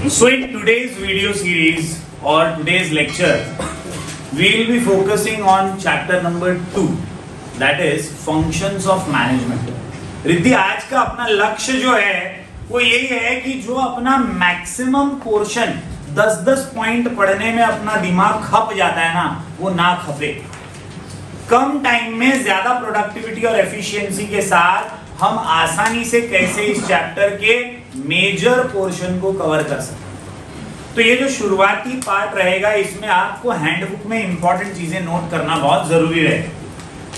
So in today's video series or today's lecture, we will be focusing on chapter number 2, that is functions of management. Riddhi आज का अपना लक्ष्य जो है वो यही है कि जो अपना मैक्सिमम पोर्शन 10-10 पॉइंट पढ़ने में अपना दिमाग खप जाता है ना, वो ना खपे। कम टाइम में ज्यादा प्रोडक्टिविटी और एफिशिएंसी के साथ हम आसानी से कैसे इस चैप्टर के मेजर पोर्शन को कवर कर सकते हैं। तो ये जो शुरुआती पार्ट रहेगा, इसमें आपको हैंडबुक में इंपॉर्टेंट चीजें नोट करना बहुत जरूरी है,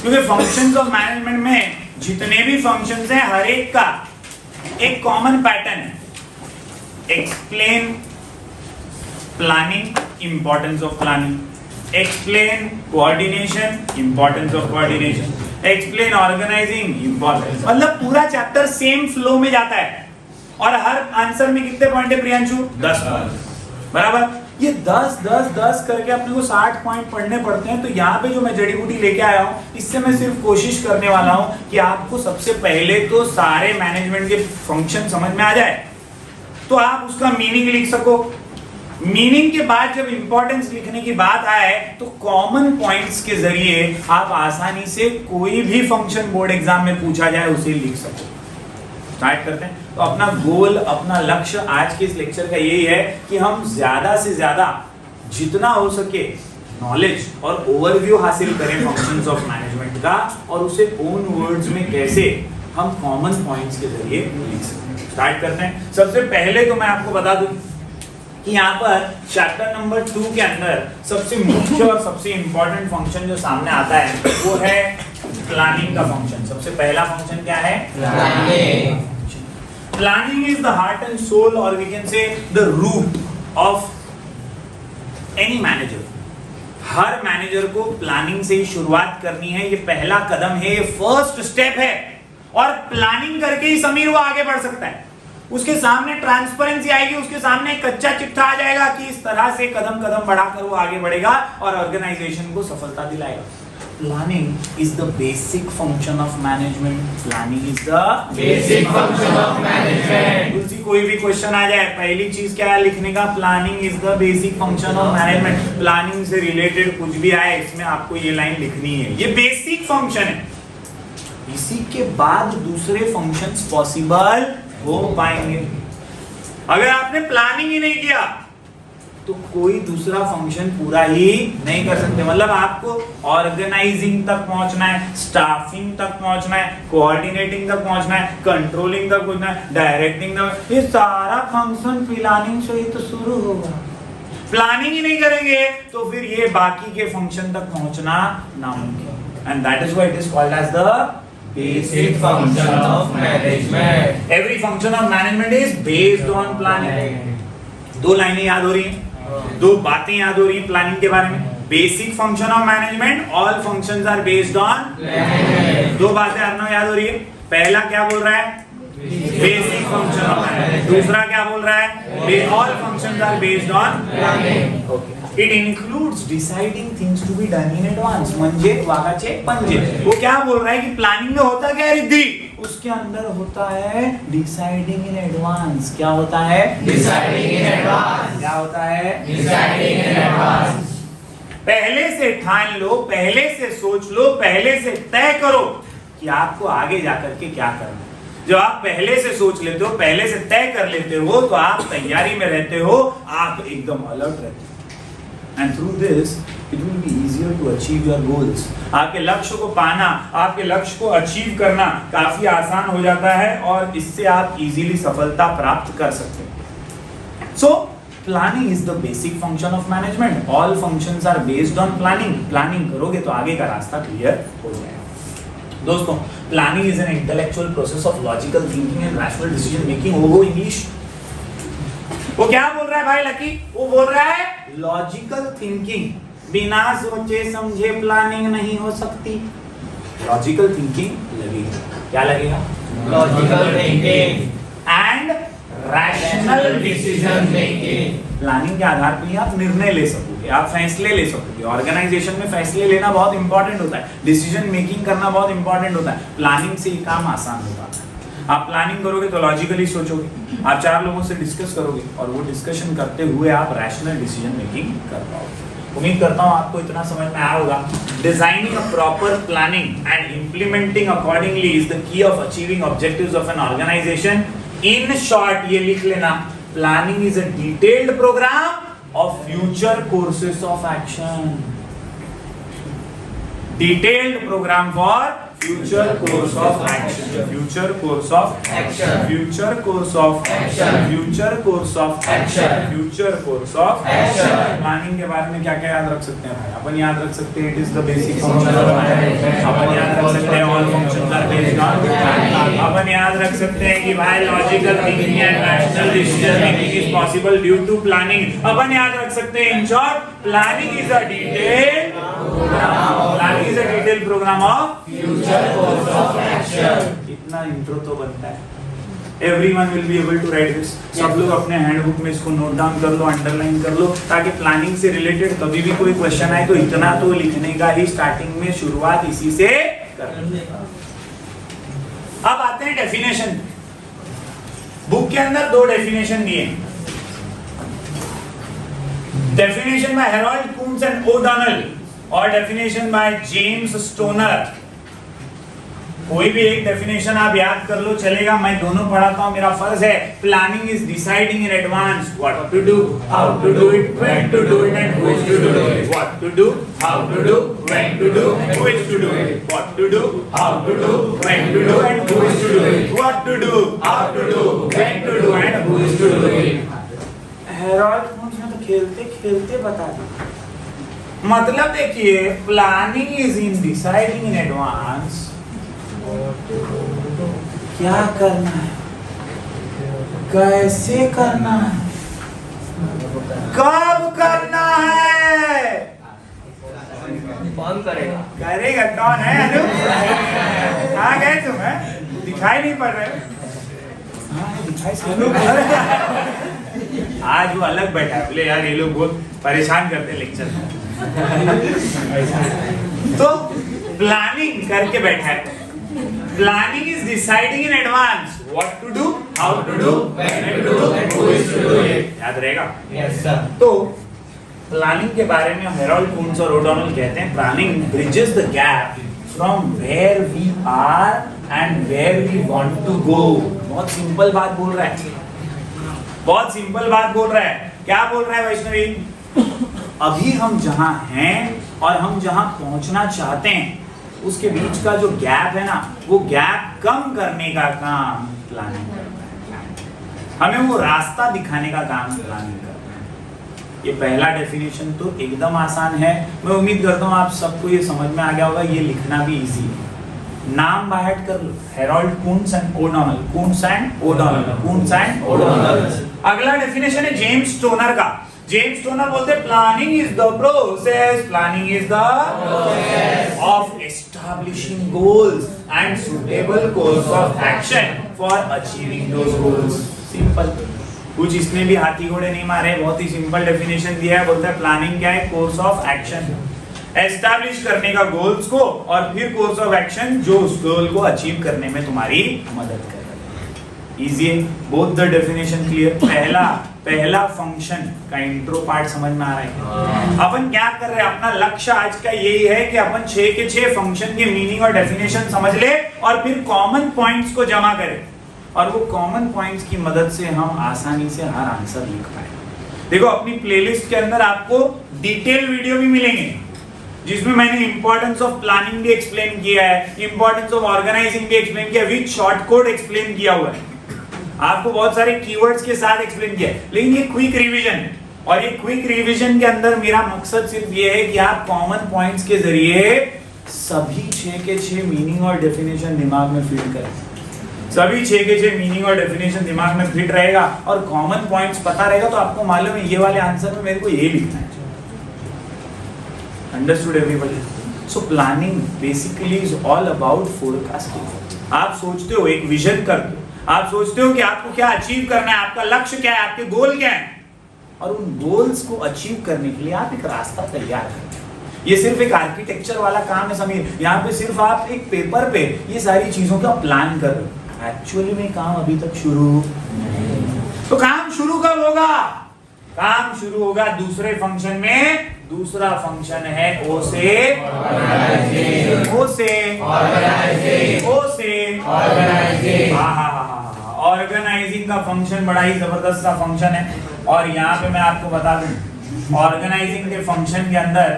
क्योंकि फंक्शंस ऑफ मैनेजमेंट में जितने भी फंक्शंस हैं, हर एक का एक कॉमन पैटर्न है। Explain planning, importance of planning, explain coordination, importance of coordination, explain organizing, importance. मतलब पूरा चैप्टर सेम फ्लो में जाता है और हर आंसर में कितने पॉइंट है प्रियांशु? 10 पॉइंट, बराबर। ये 10 करके अपने को 60 पॉइंट पढ़ने पड़ते हैं। तो यहाँ पे जो मैं जड़ी बूटी लेके आया हूँ, इससे मैं सिर्फ कोशिश करने वाला हूँ कि आपको सबसे पहले तो सारे मैनेजमेंट के फंक्शन समझ में आ जाए, तो आप उसका मीनिंग लिख सको। मीनिंग के बाद जब इंपॉर्टेंस लिखने की बात आए, तो कॉमन पॉइंट्स के जरिए आप आसानी से कोई भी फंक्शन बोर्ड एग्जाम में पूछा जाए उसे लिख सको। स्टार्ट करते हैं। तो अपना गोल, अपना लक्ष्य आज के इस लेक्चर का यही है कि हम ज्यादा से ज्यादा जितना हो सके नॉलेज और ओवरव्यू हासिल करें फंक्शंस ऑफ मैनेजमेंट का, और उसे ओन वर्ड्स में कैसे हम कॉमन पॉइंट्स के जरिए लिख सकते। स्टार्ट करते हैं। सबसे पहले तो मैं आपको बता दूं कि यहाँ पर चैप्टर नंबर 2 के अंदर सबसे मुख्य और सबसे इंपॉर्टेंट फंक्शन जो सामने आता है वो है प्लानिंग का फंक्शन। सबसे पहला फंक्शन क्या है? Planning. Planning is the heart and soul, और we can say the root of any manager. हर मैनेजर को प्लानिंग से ही शुरुआत करनी है। ये पहला कदम है, ये फर्स्ट स्टेप है, और प्लानिंग करके ही समीर वो आगे बढ़ सकता है। उसके सामने ट्रांसपेरेंसी आएगी, उसके सामने कच्चा चिट्ठा आ जाएगा कि इस तरह से कदम कदम बढ़ाकर वो आगे बढ़ेगा और ऑर्गेनाइजेशन को सफलता दिलाएगा। Planning is the basic function of management. Planning is the basic function of management. Tulsi, कोई भी क्वेश्चन आ जाए, पहली चीज क्या है लिखने का? Planning is the basic function of management. Planning से रिलेटेड कुछ भी आए, इसमें आपको ये लाइन लिखनी है। ये बेसिक फंक्शन है, इसी के बाद दूसरे फंक्शंस पॉसिबल हो पाएंगे। अगर आपने प्लानिंग ही नहीं किया तो कोई दूसरा फंक्शन पूरा ही नहीं कर सकते। मतलब आपको ऑर्गेनाइजिंग तक पहुंचना है, स्टाफिंग तक पहुंचना है, कोऑर्डिनेटिंग तक पहुंचना है, कंट्रोलिंग तक पहुंचना है, डायरेक्टिंग तक, ये सारा फंक्शन प्लानिंग से ही तो शुरू होगा। प्लानिंग ही नहीं करेंगे तो फिर ये बाकी के फंक्शन तक पहुंचना नामुमकिन। And that is why it is called as the basic function of management. Every function of management is based on planning. दो लाइनें याद हो रही हैं, दो बातें याद हो रही हैं प्लानिंग के बारे में। Basic function of management, all functions are based on planning. दो बातें आपको याद हो रही है। पहला क्या बोल रहा है? Basic function of management. दूसरा क्या बोल रहा है? All functions are based on planning. Okay. It includes deciding things to be done in advance. म्हणजे वागाचे पंजे। वो क्या बोल रहा है कि प्लानिंग में होता क्या है रिद्धि? उसके अंदर होता है डिसाइडिंग इन एडवांस। क्या होता है? Deciding in advance. क्या होता है? Deciding in advance. पहले से ठान लो, पहले से सोच लो, पहले से तय करो कि आपको आगे जाकर के क्या करना है। जब आप पहले से सोच लेते हो, पहले से तय कर लेते हो, तो आप तैयारी में रहते हो, आप एकदम अलर्ट रहते हो। And through this, it will be easier to achieve your goals. आपके लक्ष्य को पाना, आपके लक्ष्य को अचीव करना काफी आसान हो जाता है, और इससे आप इजीली सफलता प्राप्त कर सकते हैं। So, planning is the basic function of management. All functions are based on planning. Planning करोगे तो आगे का रास्ता क्लियर हो जाएगा। दोस्तों, planning is an intellectual process of logical thinking and rational decision making. वो इंग्लिश वो क्या बोल रहा है भाई लकी? वो बोल रहा है लॉजिकल थिंकिंग। बिना सोचे समझे प्लानिंग नहीं हो सकती। लॉजिकल थिंकिंग लगेगा। क्या लगेगा? Logical thinking and rational decision making. Planning के आधार पर ही आप निर्णय ले सकोगे, आप फैसले ले सकोगे। ऑर्गेनाइजेशन में फैसले लेना बहुत इंपॉर्टेंट होता है, डिसीजन मेकिंग करना बहुत इंपॉर्टेंट होता है। प्लानिंग से ही काम आसान हो पाता है। आप प्लानिंग करोगे तो लॉजिकली सोचोगे, आप 4 लोगों से डिस्कस करोगे और वो डिस्कशन करते हुए आप रैशनल डिसीजन मेकिंग कर पाओगे। उम्मीद करता हूं आपको इतना समझ में आया होगा। Designing a proper planning and implementing accordingly is the key of achieving objectives of an organization. In short ये लिख लेना, planning is a detailed program of future courses of action. Detailed program for future course of action, future course of action, future course of action, future course of action, future course of action। Planning के बारे में क्या क्या याद रख सकते हैं भाई? अपन याद रख सकते हैं it is the basic function of planning. अपन याद रख सकते हैं all functions are based on planning. अपन याद रख सकते हैं कि भाई logical thinking and rational decision making is possible due to planning. अपन याद रख सकते हैं in short planning is a detailed program of future course of action. इतना इंट्रो तो बनता है। Everyone will be able to write this। सब लोग अपने हैंडबुक में इसको नोट डाउन कर लो, अंडरलाइन कर लो, ताकि प्लानिंग से रिलेटेड कभी भी कोई क्वेश्चन आए तो इतना तो लिखने का ही स्टार्टिंग में शुरुआत इसी से करनी। अब आते हैं डेफिनेशन। बुक के अंदर 2 डेफिनेशन दिए। Definition by Harold Koontz and O'Donnell और डेफिनेशन बाय जेम्स स्टोनर। कोई भी एक डेफिनेशन आप याद कर लो चलेगा, मैं दोनों पढ़ाता हूं, मेरा फर्ज है। Planning is deciding in advance what to do, how to do it, when to do it and who is to do it. What to do, how to do, when to do, who is to do it. What to do, how to do, when to do and who is to do it. What to do, how to do, when to do and who is to do it. Harold Coons ने तो खेलते खेलते बता दिया। मतलब देखिए, planning is in deciding in advance क्या करना है, कैसे करना है, कब करना है, कौन करेगा कौन है अनु? कहाँ गए तुम? दिखाई नहीं पड़ रहे। आज वो अलग बैठा है, बोले यार ये लोग बहुत परेशान करते हैं लेक्चर में। तो प्लानिंग करके बैठा है। Planning is deciding in advance what to do, how to do, when to do and who is to do it. याद रहेगा? Yes sir. तो प्लानिंग के बारे में हेरोल्ड कून्स और ओडॉनल कहते हैं, planning bridges the gap from where we are and where we want to go. बहुत सिंपल बात बोल रहा है, बहुत सिंपल बात बोल रहा है। क्या बोल रहा है वैष्णवी? अभी हम जहां हैं और हम जहां पहुंचना चाहते हैं उसके बीच का जो गैप है ना, वो गैप कम करने का काम प्लानिंग करना है। हमें वो रास्ता दिखाने का काम प्लानिंग करना है। ये पहला डेफिनेशन तो एकदम आसान है। मैं उम्मीद करता हूँ आप सबको ये समझ में आ गया होगा। ये लिखना भी इजी है। नाम बाहर कर लो, Harold Koontz and O'Donnell. Koontz and O'Donnell, Koontz and O'Donnell. अगला डेफिनेशन है जेम्स स्टोनर का। जेम्स स्टोनर बोलते हैं planning is the process, planning is the process of establishing goals and suitable course of action for achieving those goals. Simple, कुछ इसमें भी हाथी घोड़े नहीं मारे, बहुत ही सिंपल डेफिनेशन दिया है। बोलता है प्लानिंग क्या है? कोर्स ऑफ एक्शन, एस्टैब्लिश करने का गोल्स को, और फिर कोर्स ऑफ एक्शन जो उस गोल को अचीव करने में तुम्हारी मदद करे। इजी है, बोथ द डेफिनेशन क्लियर। पहला फंक्शन का इंट्रो पार्ट समझ में आ रहा है? अपन क्या कर रहे हैं? अपना लक्ष्य आज का यही है कि अपन 6 के 6 फंक्शन के मीनिंग और डेफिनेशन समझ ले और फिर कॉमन पॉइंट्स को जमा करें, और वो कॉमन पॉइंट्स की मदद से हम आसानी से हर आंसर लिख पाए। देखो, अपनी प्लेलिस्ट के अंदर आपको डिटेल वीडियो भी मिलेंगे जिसमें मैंने इंपॉर्टेंस ऑफ प्लानिंग भी एक्सप्लेन किया है, इंपॉर्टेंस ऑफ ऑर्गेनाइजिंग भी एक्सप्लेन किया, विद शॉर्ट कोड एक्सप्लेन किया हुआ है, आपको बहुत सारे कीवर्ड्स के साथ एक्सप्लेन किया है। लेकिन ये क्विक रिवीजन है, और ये क्विक रिवीजन के अंदर मेरा मकसद सिर्फ ये है कि आप कॉमन पॉइंट्स के जरिए सभी 6 के 6 मीनिंग और डेफिनेशन दिमाग में फिट करें। सभी 6 के 6 मीनिंग और डेफिनेशन दिमाग में फिट रहेगा और कॉमन पॉइंट्स पता रहेगा, तो आपको मालूम है ये वाले आंसर में मेरे को ये लिखना है। Understood everybody? So planning basically is all about forecasting. आप सोचते हो, एक विजन करते हो, आप सोचते हो कि आपको क्या अचीव करना है, आपका लक्ष्य क्या है, आपके गोल क्या है, और उन गोल्स को अचीव करने के लिए आप एक रास्ता तैयार करते हो। ये सिर्फ एक आर्किटेक्चर वाला काम है समीर। यहाँ पे सिर्फ आप एक पेपर पे ये सारी चीजों का प्लान कर रहे हो। एक्चुअली में काम अभी तक शुरू नहीं। तो काम शुरू कब होगा? काम शुरू होगा दूसरे फंक्शन में। दूसरा फंक्शन है ओ से ऑर्गेनाइजिंग का फंक्शन बड़ा ही जबरदस्त सा फंक्शन है। और यहाँ पे मैं आपको बता दूं, ऑर्गेनाइजिंग के फंक्शन के अंदर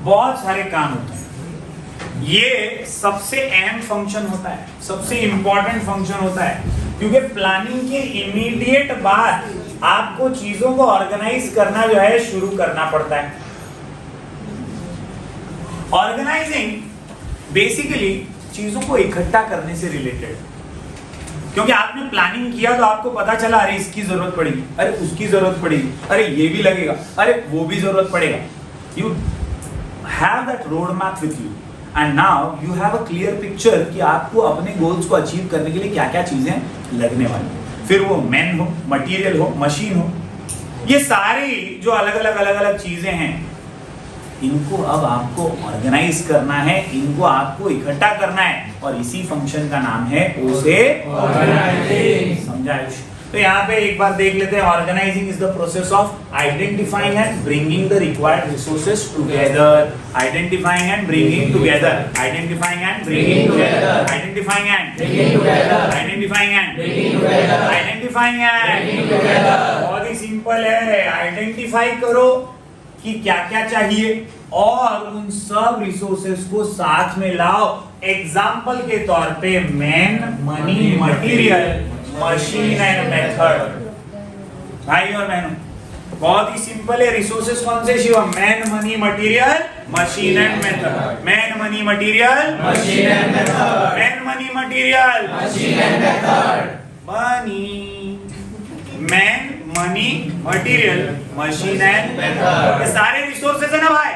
बहुत सारे काम होते हैं। ये सबसे अहम फंक्शन होता है, सबसे इंपॉर्टेंट फंक्शन होता है, क्योंकि प्लानिंग के इमीडिएट बाद आपको चीजों को ऑर्गेनाइज करना जो है शुरू करना पड़ता है। ऑर्गेनाइजिंग बेसिकली चीजों को इकट्ठा करने से रिलेटेड, क्योंकि आपने प्लानिंग किया तो आपको पता चला अरे इसकी जरूरत पड़ेगी, अरे उसकी जरूरत पड़ेगी, अरे ये भी लगेगा, अरे वो भी जरूरत पड़ेगा। You have that road map with you and now you have a clear picture कि आपको अपने गोल्स को अचीव करने के लिए क्या क्या चीजें लगने वाली, फिर वो मैन हो, मटेरियल हो, मशीन हो, ये सारी जो अलग अलग चीजें हैं, इनको अब आपको ऑर्गेनाइज करना है, इनको आपको इकट्ठा करना है, और इसी फंक्शन का नाम है ओ से ऑर्गेनाइजिंग। समझा? तो यहाँ पे एक बार देख लेते हैं। Organizing is the process of identifying and bringing the required resources together. Identifying and bringing together, identifying and bringing together, identifying and bringing together, identifying and bringing together, identifying and bringing together. बहुत ही simple है। Identify करो कि क्या क्या चाहिए और उन सब रिसोर्सेज को साथ में लाओ। एग्जाम्पल के तौर पे man, money, material, machine and method. भाई और बहनों, बहुत ही सिंपल है। रिसोर्सेज कौन से Shivam? Man, money, material, machine and method. Man, money, material, machine and method. Man, money, material, machine and method. Money, man, money, material, machine and method. ये सारे रिसोर्सेज है ना भाई।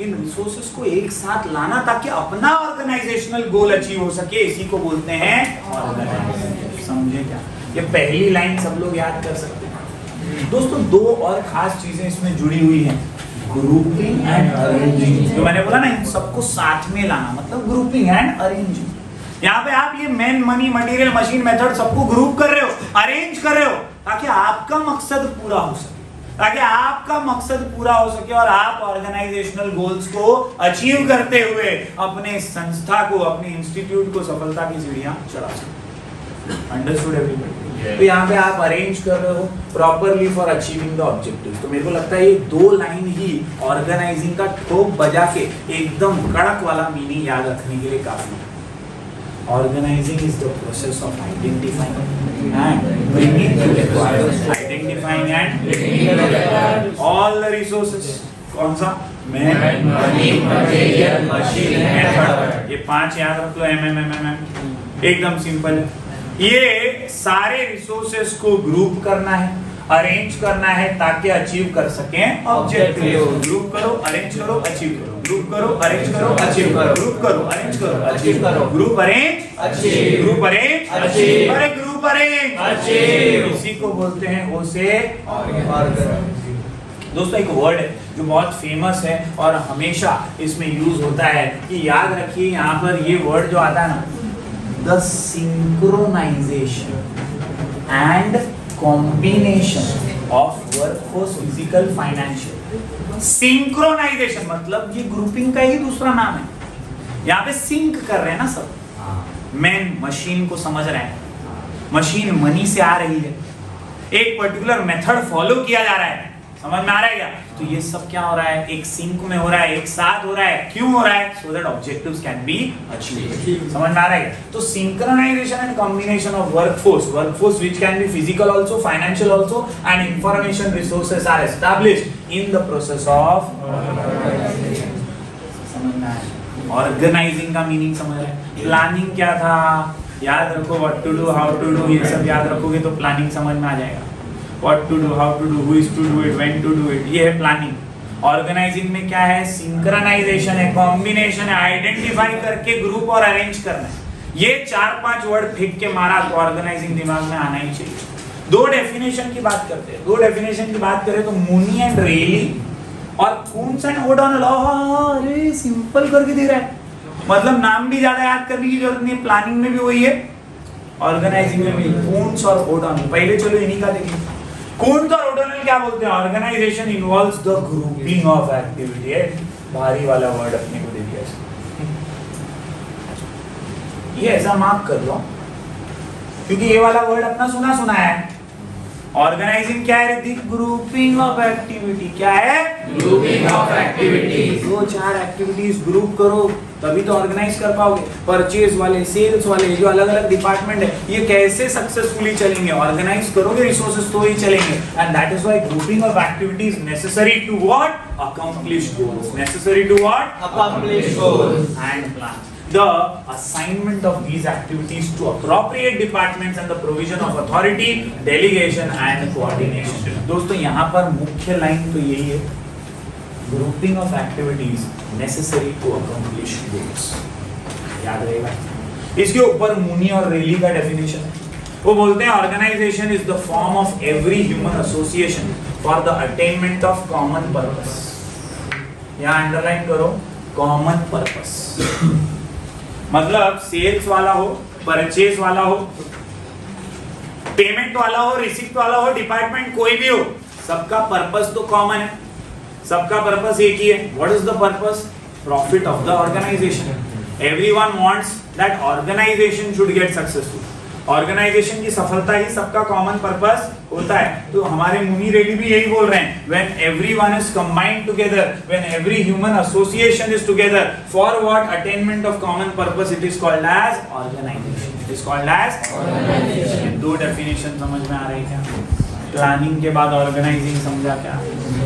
इन रिसोर्सेज को एक साथ लाना ताकि अपना ऑर्गेनाइजेशनल गोल अचीव हो सके, इसी को बोलते हैं ऑर्गेनाइजेशन। समझे क्या? ये पहली लाइन सब लोग याद कर सकते हैं। दोस्तों, दो और खास चीजें इसमें जुड़ी हुई हैं, ग्रुपिंग एंड अरेंजिंग। जो मैंने बोला ना, इन सबको साथ में लाना मतलब ग्रुपिंग एंड अरेंजिंग। यहाँ पे आप ये man, money, material, machine, method सबको ग्रुप कर रहे हो, अरेंज कर रहे हो, ताकि आपका मकसद पूरा हो सके, ताकि आपका मकसद पूरा हो सके और आप ऑर्गेनाइजेशनल गोल्स को अचीव करते हुए अपने संस्था को, अपने इंस्टीट्यूट को सफलता की सीढ़ियां चढ़ा सके। Understood everybody? तो यहाँ पे आप अरेंज कर रहे हो properly for achieving the objective. तो मेरे को लगता है ये दो लाइन ही ऑर्गेनाइजिंग का ठोक बजा के एकदम कड़क वाला मीनिंग याद रखने के लिए काफी है। Organizing is the process of identifying and bringing together, identifying and bringing together all the resources. कौन सा? Man, money, material, machine, method. ये 5 याद रख लो। MMMMM एकदम सिंपल है। ये सारे रिसोर्सेस को ग्रुप करना है, अरेंज करना है, ताकि अचीव कर सकें ऑब्जेक्टिव। ग्रुप करो, अरेंज करो, अचीव करो। ग्रुप करो, अरेंज करो, अचीव करो। ग्रुप करो, अरेंज करो, अचीव करो। Group arrange, achieve. Group arrange, achieve. अरे ग्रुप अरेंज, अचीव। इसी को बोलते हैं ओ से ऑर्गेनाइजिंग। दोस्तों, एक वर्ड है जो बहुत फेमस है और हमेशा इसमें यूज होता है, कि याद रखिए यहाँ पर ये वर्ड जो आता है ना, the synchronization and combination of workforce, physical, financial. Synchronization मतलब ये ग्रुपिंग का ही दूसरा नाम है। यहाँ पे सिंक कर रहे हैं ना सब। मैन मशीन को समझ रहे हैं, मशीन मनी से आ रही है, एक पर्टिकुलर मेथड फॉलो किया जा रहा है। समझ में आ रहा है क्या? तो ये सब क्या हो रहा है? एक सिंक में हो रहा है, एक साथ हो रहा है। क्यों हो रहा है? So that objectives can be achieved. समझ में आ रहा है क्या? तो synchronization and combination of workforce which can be physical also, financial also, and information resources are established in the process of organization. समझ में आया? ऑर्गेनाइजिंग का मीनिंग समझ रहे हैं? प्लानिंग क्या था? याद रखो, what to do, how to do, ये सब याद रखोगे तो प्लानिंग समझ में आ जाएगा। What to do, how to do, who is to do it, when to do it, ये है प्लानिंग। ऑर्गेनाइजिंग में क्या है? सिंक्रोनाइजेशन है, कॉम्बिनेशन है, आइडेंटिफाई करके ग्रुप और अरेंज करना है। ये 4-5 वर्ड फेंक के मारा तो ऑर्गेनाइजिंग दिमाग में आना ही चाहिए। दो डेफिनेशन की बात करते हैं। दो डेफिनेशन की बात करें तो मूनी एंड रेली और कून्स एंड ओडॉनल। अरे सिंपल करके दे रहा है, मतलब नाम भी ज्यादा याद करने की जरूरत नहीं है। प्लानिंग में भी वही है, ऑर्गेनाइजिंग में भी कून्स और ओडोनेल, पहले चलो इन्हीं का देखें। कून्स और ओडोनेल क्या बोलते हैं? Organization involves the grouping of activity. है भारी वाला वर्ड अपने को दे दिया, ये ऐसा मार्क कर लो क्योंकि ये वाला वर्ड अपना सुना है। ऑर्गेनाइजिंग क्या है ऋतिक? Grouping of activity. क्या है? Grouping of activities. 2-4 activities group करो तभी तो ऑर्गेनाइज कर पाओगे। परचेज वाले, सेल्स वाले, जो अलग अलग डिपार्टमेंट है, ये कैसे सक्सेसफुली चलेंगे? ऑर्गेनाइज करोगे रिसोर्सेज तो ही चलेंगे। And that is why grouping of activities necessary to what? Accomplish goals. Necessary to what? Accomplish goals and plan. The assignment of these activities to appropriate departments and the provision of authority, delegation and coordination. दोस्तों यहाँ पर मुख्य line तो यही है, grouping of activities necessary to accomplish goals. याद रहेगा। इसके ऊपर मूनी और रेली का डेफिनेशन है। वो बोलते हैं organization is the form of every human association for the attainment of common purpose. यहाँ अंडरलाइन करो, common purpose. मतलब सेल्स वाला हो, परचेज वाला हो, पेमेंट वाला हो, रिसिप्ट वाला हो, डिपार्टमेंट कोई भी हो, सबका पर्पस तो कॉमन है, सबका पर्पस एक ही है। What is the purpose? Profit of the organization. Everyone wants that organization should get successful. Organization की सफलता ही सबका कॉमन पर्पस होता है। तो हमारे मुनी रेड्डी भी यही बोल रहे हैं, when everyone is combined together, when every human association is together for what? Attainment of common purpose, it is called as organization. It is called as organization. दो डेफिनेशन समझ में आ रही है क्या? प्लानिंग के बाद ऑर्गेनाइजिंग समझा क्या?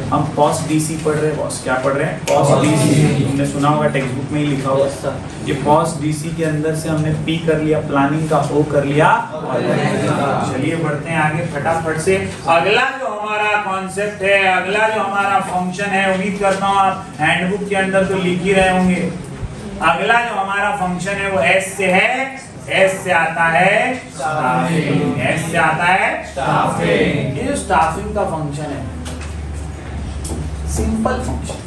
हम पोस्ट डीसी पढ़ रहे हैं। बॉस क्या पढ़ रहे हैं? Post DC. तुमने सुना होगा, टेक्स्ट बुक में ही लिखा हुआ। ये पोस्ट डीसी के अंदर से हमने पी कर लिया, प्लानिंग का ओ कर लिया। चलिए बढ़ते हैं आगे फटाफट से। अगला जो हमारा कॉन्सेप्ट है, अगला जो हमारा फंक्शन है, उम्मीद करता हूँ आप हैंडबुक के अंदर तो लिख ही रहे होंगे। अगला जो हमारा फंक्शन है वो एस से है। एस से आता है स्टाफिंग। एस से आता है स्टाफिंग। ये जो स्टाफिंग का फंक्शन है, सिंपल फंक्शन,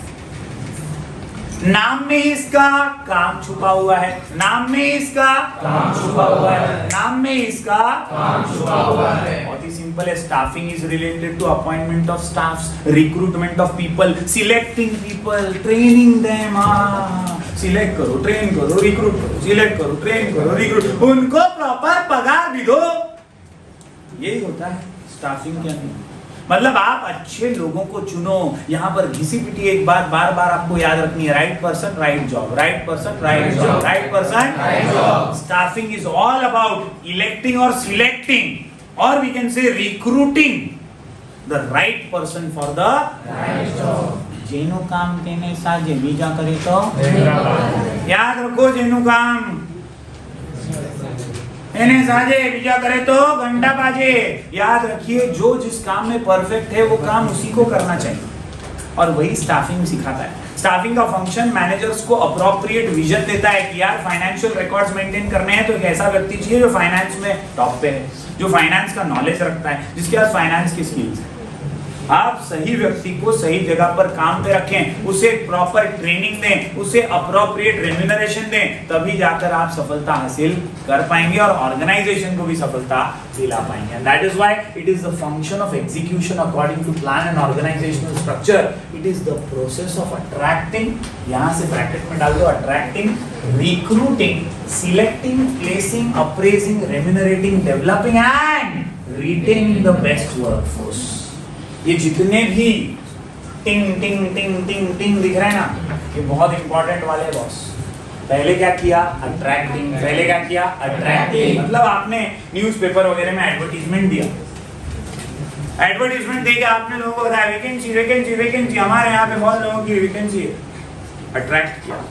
नाम में इसका काम छुपा हुआ है। नाम में इसका काम छुपा हुआ है। नाम में इसका काम छुपा हुआ है। बहुत ही सिंपल है। Staffing is related to appointment of staffs, recruitment of people, selecting people, training them. Select करो, ट्रेन करो, रिक्रूट करो, सिलेक्ट करो, ट्रेन करो, रिक्रूट, उनको प्रॉपर पगार भी दो। यही होता है स्टाफिंग के अंदर। मतलब आप अच्छे लोगों को चुनो। यहाँ पर घिसी पिटी एक बात बार बार आपको याद रखनी है, right person right job, right person right job, right person right job. Staffing is all about electing और सिलेक्टिंग और we can say recruiting the right person for the right job. जेनु काम તેને સાજે બીજા કરે તો याद रखो, जेनु काम એને સાજે બીજા करे तो घंटा बाजे। याद रखिए, जो जिस काम में परफेक्ट है वो काम उसी को करना चाहिए और वही स्टाफिंग सिखाता है। स्टाफिंग का फंक्शन मैनेजर्स को अप्रोप्रिएट विजन देता है कि यार फाइनेंशियल रिकॉर्ड्स मेंटेन करने हैं तो एक ऐसा व्यक्ति चाहिए जो फाइनेंस में टॉप पे है, जो फाइनेंस का नॉलेज रखता है, जिसके पास फाइनेंस की स्किल्स है। आप सही व्यक्ति को सही जगह पर काम पे रखें, उसे प्रॉपर ट्रेनिंग दें, उसे अप्रोप्रिएट रेम्यूनरेशन दें, तभी जाकर आप सफलता हासिल कर पाएंगे और ऑर्गेनाइजेशन को भी सफलता दिला पाएंगे। That is why it is the function of execution according to plan and organizational structure. It is the process of attracting, यहां से ब्रैकेट में डाल दो, attracting, recruiting, selecting, placing, appraising, remunerating, developing and retaining the best workforce. ये जितने भी टिंग टिंग टिंग टिंग टिंग दिख रहे हैं ना, ये बहुत इंपॉर्टेंट वाले बॉस। पहले क्या किया? अट्रैक्टिंग। पहले क्या किया? अट्रैक्टिंग। मतलब आपने न्यूज़पेपर वगैरह में एडवर्टीजमेंट दिया, एडवर्टीजमेंट देके आपने लोगों को बताया वैकेंसी वैकेंसी वैकेंसी, हमारे यहाँ पे बहुत लोगों की वैकेंसी है। अट्रैक्ट किया,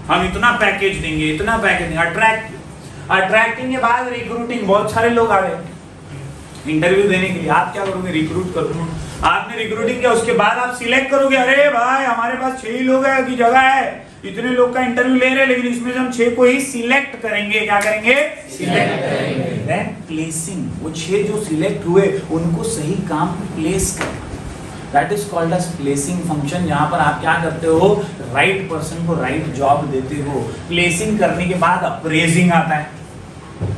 हम इतना पैकेज देंगे, इतना पैकेज देंगे, अट्रैक्ट। अट्रैक्टिंग के बाद रिक्रूटिंग, बहुत सारे लोग आ गए इंटरव्यू देने के लिए। आप क्या करोगे? रिक्रूट करोगे। आपने रिक्रूटिंग किया, उसके बाद आप सिलेक्ट करोगे, अरे भाई हमारे पास 6 ही लोग हैं की जगह है, इतने लोग का इंटरव्यू ले रहे हैं, लेकिन इसमें से हम 6 को ही सिलेक्ट करेंगे। क्या करेंगे? सिलेक्ट करेंगे। देन प्लेसिंग, वो 6 जो सिलेक्ट हुए उनको सही काम प्लेस करना। That is called as placing function. यहाँ पर आप क्या करते हो? राइट पर्सन को राइट जॉब देते हो। प्लेसिंग करने के बाद अप्रेजिंग आता है।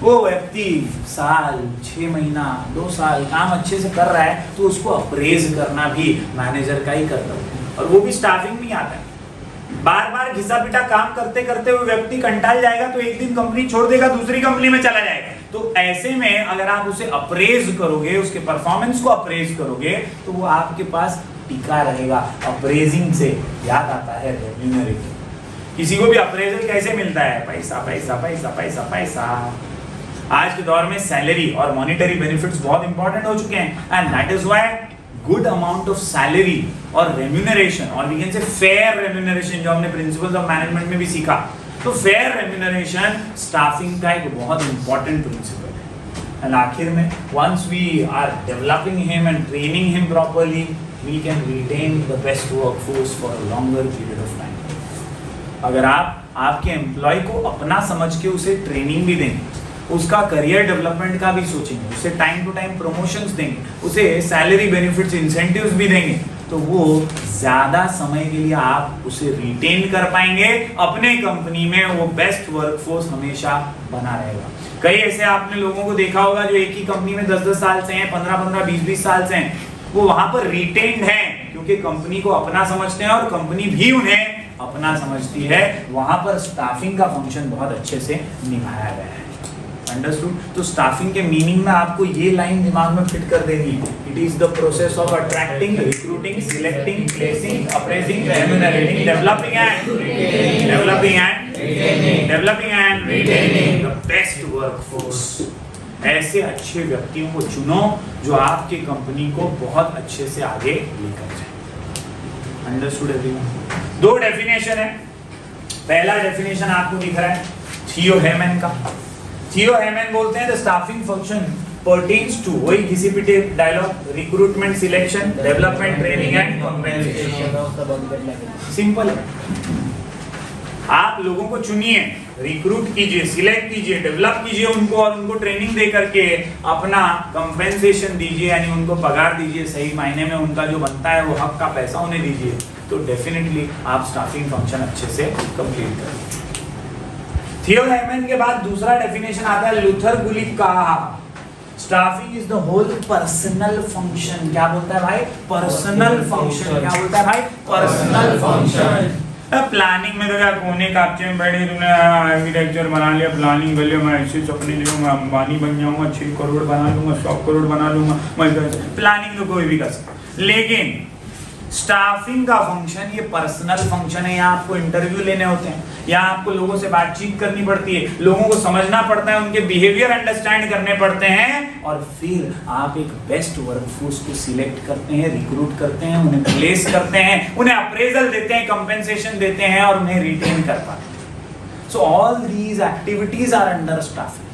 वो व्यक्ति साल 6 महीना 2 साल काम अच्छे से कर रहा है तो उसको अप्रेज करना भी मैनेजर का ही कर्तव्य है, और वो भी स्टाफिंग में आता है। बार बार घिसा पिटा काम करते करते वो व्यक्ति कंटाल जाएगा तो एक दिन कंपनी छोड़ देगा, दूसरी कंपनी में चला जाएगा। तो ऐसे में अगर आप उसे अप्रेज करोगे, उसके परफॉर्मेंस को अप्रेज करोगे, तो वो आपके पास टिका रहेगा। अप्रेजिंग से याद आता है रेम्यूनरेटिंग। किसी को भी अप्रेजल कैसे मिलता है? पैसा पैसा पैसा पैसा पैसा। आज के दौर में सैलरी और मॉनेटरी बेनिफिट्स बहुत इंपॉर्टेंट हो चुके हैं, and that is why good amount of salary और रेम्यूनरेशन, और we can say fair remuneration, जो हमने प्रिंसिपल्स ऑफ मैनेजमेंट में भी सीखा। तो फेयर रेम्यूनरेशन स्टाफिंग का एक बहुत इंपॉर्टेंट प्रिंसिपल है। एंड आखिर में once we are developing him and training him properly, we can retain the best workforce for a longer period of time. अगर आप आपके एम्प्लॉय को अपना समझ के उसे ट्रेनिंग भी देंगे, उसका करियर डेवलपमेंट का भी सोचेंगे, उसे टाइम टू टाइम प्रमोशंस देंगे, उसे सैलरी बेनिफिट्स इंसेंटिव्स भी देंगे, तो वो ज्यादा समय के लिए आप उसे रिटेन कर पाएंगे अपने कंपनी में। वो बेस्ट वर्कफोर्स हमेशा बना रहेगा। कई ऐसे आपने लोगों को देखा होगा जो एक ही कंपनी में 10-10 साल से हैं, 15-15, 20-20 साल से हैं, वो वहां पर रिटेन्ड हैं क्योंकि कंपनी को अपना समझते हैं और कंपनी भी उन्हें अपना समझती है। वहां पर स्टाफिंग का फंक्शन बहुत अच्छे से निभाया गया है। अंडरस्टूड? तो स्टाफिंग के मीनिंग में आपको ये लाइन दिमाग में फिट कर देनी है। It is the process of attracting, recruiting, selecting, placing, appraising, remunerating, developing and retaining the best workforce. ऐसे अच्छे व्यक्तियों को चुनो जो आपके कंपनी को बहुत अच्छे से आगे लेकर जाए। Understood everyone? 2 डेफिनेशन है। पहला डेफिनेशन आपको दिख रहा है थियो हेमन का। थियो हेमन बोलते हैं the staffing function pertains to, वही घिसी पिटे dialogue, recruitment, selection, development, training and compensation. Simple है। आप लोगों को चुनिए, रिक्रूट कीजिए, सिलेक्ट कीजिए, डेवलप कीजिए उनको, और उनको ट्रेनिंग दे करके अपना कंपेंसेशन दीजिए, यानी उनको पगार दीजिए, सही मायने में उनका जो बनता है वो हक का पैसा उन्हें दीजिए, तो डेफिनेटली आप स्टाफिंग फंक्शन अच्छे से कंप्लीट करेंगे। थियो हेमन के बाद दूसरा डेफिनेशन आता है लूथर गुलिक का। Staffing is the whole personnel function. क्या बोलता है भाई? Personnel function. क्या बोलता है भाई? Personnel function. प्लानिंग में तो क्या कोने कापचे में बैठे तुमने आर्किटेक्चर बना लिया, प्लानिंग कर लिया, मैं ऐसे सपने देखूंगा, मैं अंबानी बन जाऊंगा, 6 करोड़ बना लूंगा, 100 करोड़ बना लूंगा, मैं प्लानिंग तो कोई भी कर सकता। लेकिन स्टाफिंग का फंक्शन ये पर्सनल फंक्शन है। यहाँ आपको इंटरव्यू लेने होते हैं, यहाँ आपको लोगों से बातचीत करनी पड़ती है, लोगों को समझना पड़ता है, उनके बिहेवियर अंडरस्टैंड करने पड़ते हैं, और फिर आप एक बेस्ट वर्कफोर्स को सिलेक्ट करते हैं, रिक्रूट करते हैं, उन्हें प्लेस करते हैं, उन्हें अप्रेजल देते हैं, कंपेंसेशन देते हैं, और उन्हें रिटेन कर पाते हैं। So all these activities are under staffing.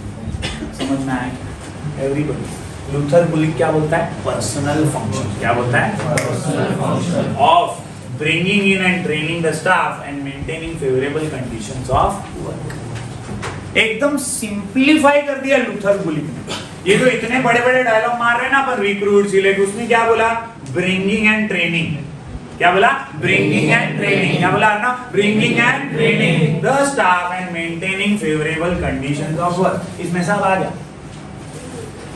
समझ में आएगा एवरीबॉडी? लूथर गुलिक क्या बोलता है? Personnel function. क्या बोलता है? Personnel function of bringing in and training the staff and maintaining favourable conditions of work. एकदम सिंपलीफाई कर दिया लूथर गुलिक ने। ये जो इतने बड़े बड़े डायलॉग मार रहे हैं ना पर रिक्रूट, सिलेक्ट, उसने क्या बोला? Bringing and training. क्या बोला? Bringing and training. क्या बोला ना? Bringing and training the staff and maintaining favourable conditions of work. इसमें सब आ गया।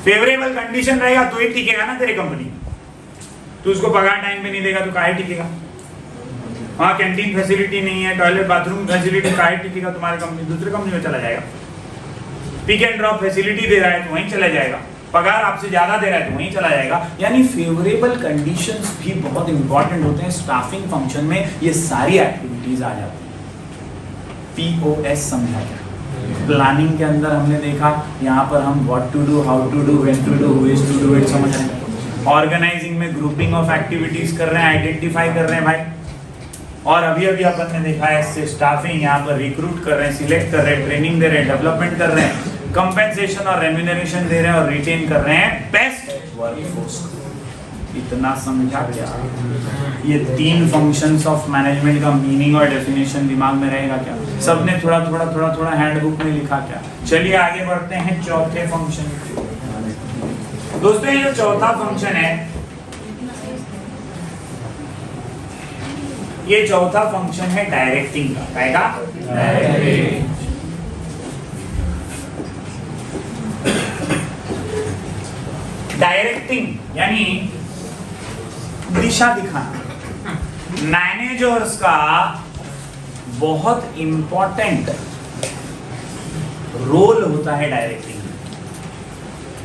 फेवरेबल कंडीशन रहेगा तो ही टिकेगा ना तेरी कंपनी। तू उसको पगार टाइम पे नहीं देगा तो काहे टिकेगा? वहाँ कैंटीन फैसिलिटी नहीं है, टॉयलेट बाथरूम फैसिलिटी, काहे टिकेगा? तुम्हारी कंपनी दूसरे कंपनी में चला जाएगा। पिक एंड ड्रॉप फैसिलिटी दे रहा है तो वहीं चला जाएगा, पगार आपसे ज्यादा दे रहा है तो वहीं चला जाएगा। यानी फेवरेबल कंडीशंस भी बहुत इंपॉर्टेंट होते हैं स्टाफिंग फंक्शन में। ये सारी एक्टिविटीज आ जाती है। POS समझा क्या? प्लानिंग के अंदर हमने देखा, यहाँ पर हम what to do, how to do, when to do, who is to do it समझ रहे हैं। ऑर्गेनाइजिंग में ग्रुपिंग ऑफ एक्टिविटीज कर रहे हैं, आइडेंटिफाई कर रहे हैं भाई। और अभी अभी अपन ने देखा है इससे स्टाफिंग, यहाँ पर रिक्रूट कर रहे हैं, सिलेक्ट कर रहे हैं, ट्रेनिंग दे रहे हैं, डेवलपमेंट कर रहे हैं, कंपेंसेशन और रेम्यूनरेशन दे रहे हैं, और रिटेन कर रहे हैं बेस्ट वर्कफोर्स। इतना समझा क्या? ये 3 फंक्शंस ऑफ मैनेजमेंट का मीनिंग और डेफिनेशन दिमाग में रहेगा क्या? सबने थोड़ा थोड़ा हैंडबुक में लिखा क्या? चलिए आगे बढ़ते हैं चौथे फंक्शन। दोस्तों ये जो चौथा फंक्शन है, ये चौथा फंक्शन है डायरेक्टिंग का। डायरेक्टिंग यानी दिशा दिखाना मैनेजर्स का बहुत इंपॉर्टेंट रोल होता है डायरेक्टिंग में,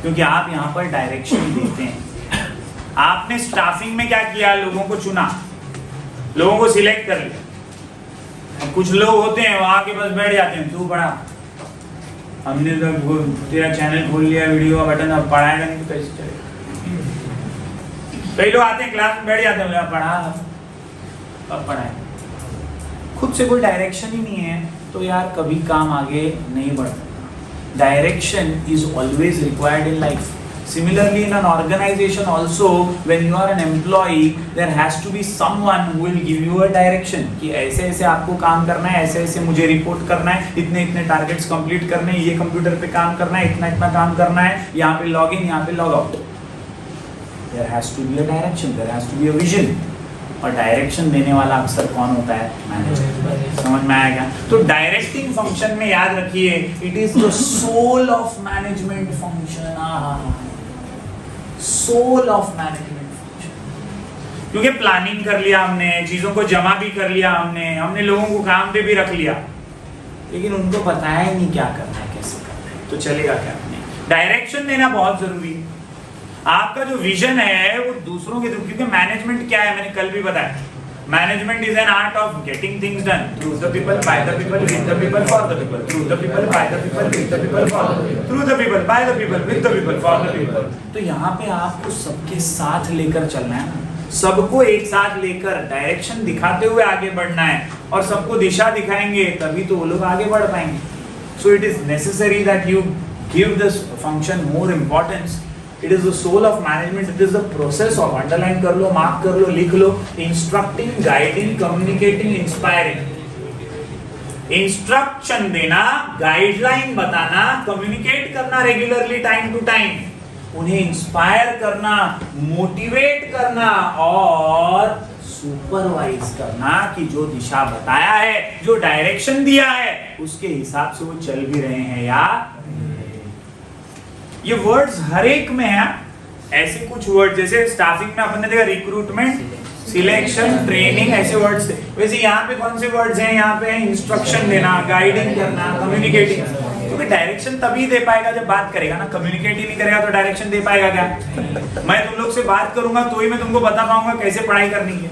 क्योंकि आप यहां पर डायरेक्शन देते हैं। आपने स्टाफिंग में क्या किया, लोगों को चुना, लोगों को सिलेक्ट कर लिया। अब कुछ लोग होते हैं वहां के बस बैठ जाते हैं, तू पढ़ा, हमने तो तेरा चैनल खोल लिया, वीडियो का बटन, अब पढ़ाएगा नहीं तो कैसे चलेगा। कई लोग आते हैं क्लास में बैठ जाते हैं, पढ़ा अब पढ़ाए, खुद से कोई डायरेक्शन ही नहीं है तो यार कभी काम आगे नहीं बढ़ता। Direction is always required in life. Similarly, in an organization also, when you are an employee, there has to be someone who will give you a direction कि ऐसे ऐसे आपको काम करना है, ऐसे ऐसे मुझे रिपोर्ट करना है, इतने इतने टारगेट्स कंप्लीट करने हैं, ये कंप्यूटर पे काम करना है, इतना इतना काम करना है, यहाँ पे लॉग इन, यहाँ पे log out. There has to be a direction, there has to be a vision। और डायरेक्शन देने वाला अक्सर कौन होता है, मैनेजर। समझ में आया क्या? तो डायरेक्टिंग फंक्शन में याद रखिए, it is the soul of management function. Soul of management function, क्योंकि प्लानिंग कर लिया हमने, चीजों को जमा भी कर लिया हमने लोगों को काम पे भी रख लिया, लेकिन उनको पता है नहीं क्या करना है, कैसे करना है, तो चलेगा क्या? डायरेक्शन देना बहुत जरूरी है। आपका जो विजन है वो दूसरों के थ्रू, क्योंकि मैनेजमेंट क्या है, मैंने कल भी बताया, management is an art of getting things done through the people, by the people, with the people, for the people, through the people, by the people, with the people, for through the people, by the people, with the people, for the people. तो यहाँ पे आपको सबके साथ लेकर चलना है ना, सबको एक साथ लेकर डायरेक्शन दिखाते हुए आगे बढ़ना है, और सबको दिशा दिखाएंगे तभी तो वो लोग आगे बढ़ पाएंगे। So it is necessary that you give this function more importance. It is the soul of management. It is the process of, underline कर लो, mark कर लो, लिख लो, instructing, guiding, communicating, inspiring। Instruction देना, गाइडलाइन बताना, कम्युनिकेट करना regularly, time to time, उन्हें inspire करना, motivate करना और सुपरवाइज करना कि जो दिशा बताया है, जो डायरेक्शन दिया है, उसके हिसाब से वो चल भी रहे हैं या ये वर्ड्स हर एक में है। ऐसे कुछ वर्ड जैसे स्टाफिंग में अपन ने देखा रिक्रूटमेंट, सिलेक्शन, ट्रेनिंग, ऐसे वर्ड्स थे। वैसे यहाँ पे कौन से वर्ड्स हैं? यहाँ पे इंस्ट्रक्शन देना, गाइडिंग करना, कम्युनिकेटिंग। क्योंकि डायरेक्शन तभी दे पाएगा जब बात करेगा ना, कम्युनिकेट ही नहीं करेगा तो डायरेक्शन दे पाएगा क्या? मैं तुम लोग से बात करूंगा तो ही मैं तुमको बता पाऊंगा कैसे पढ़ाई करनी है।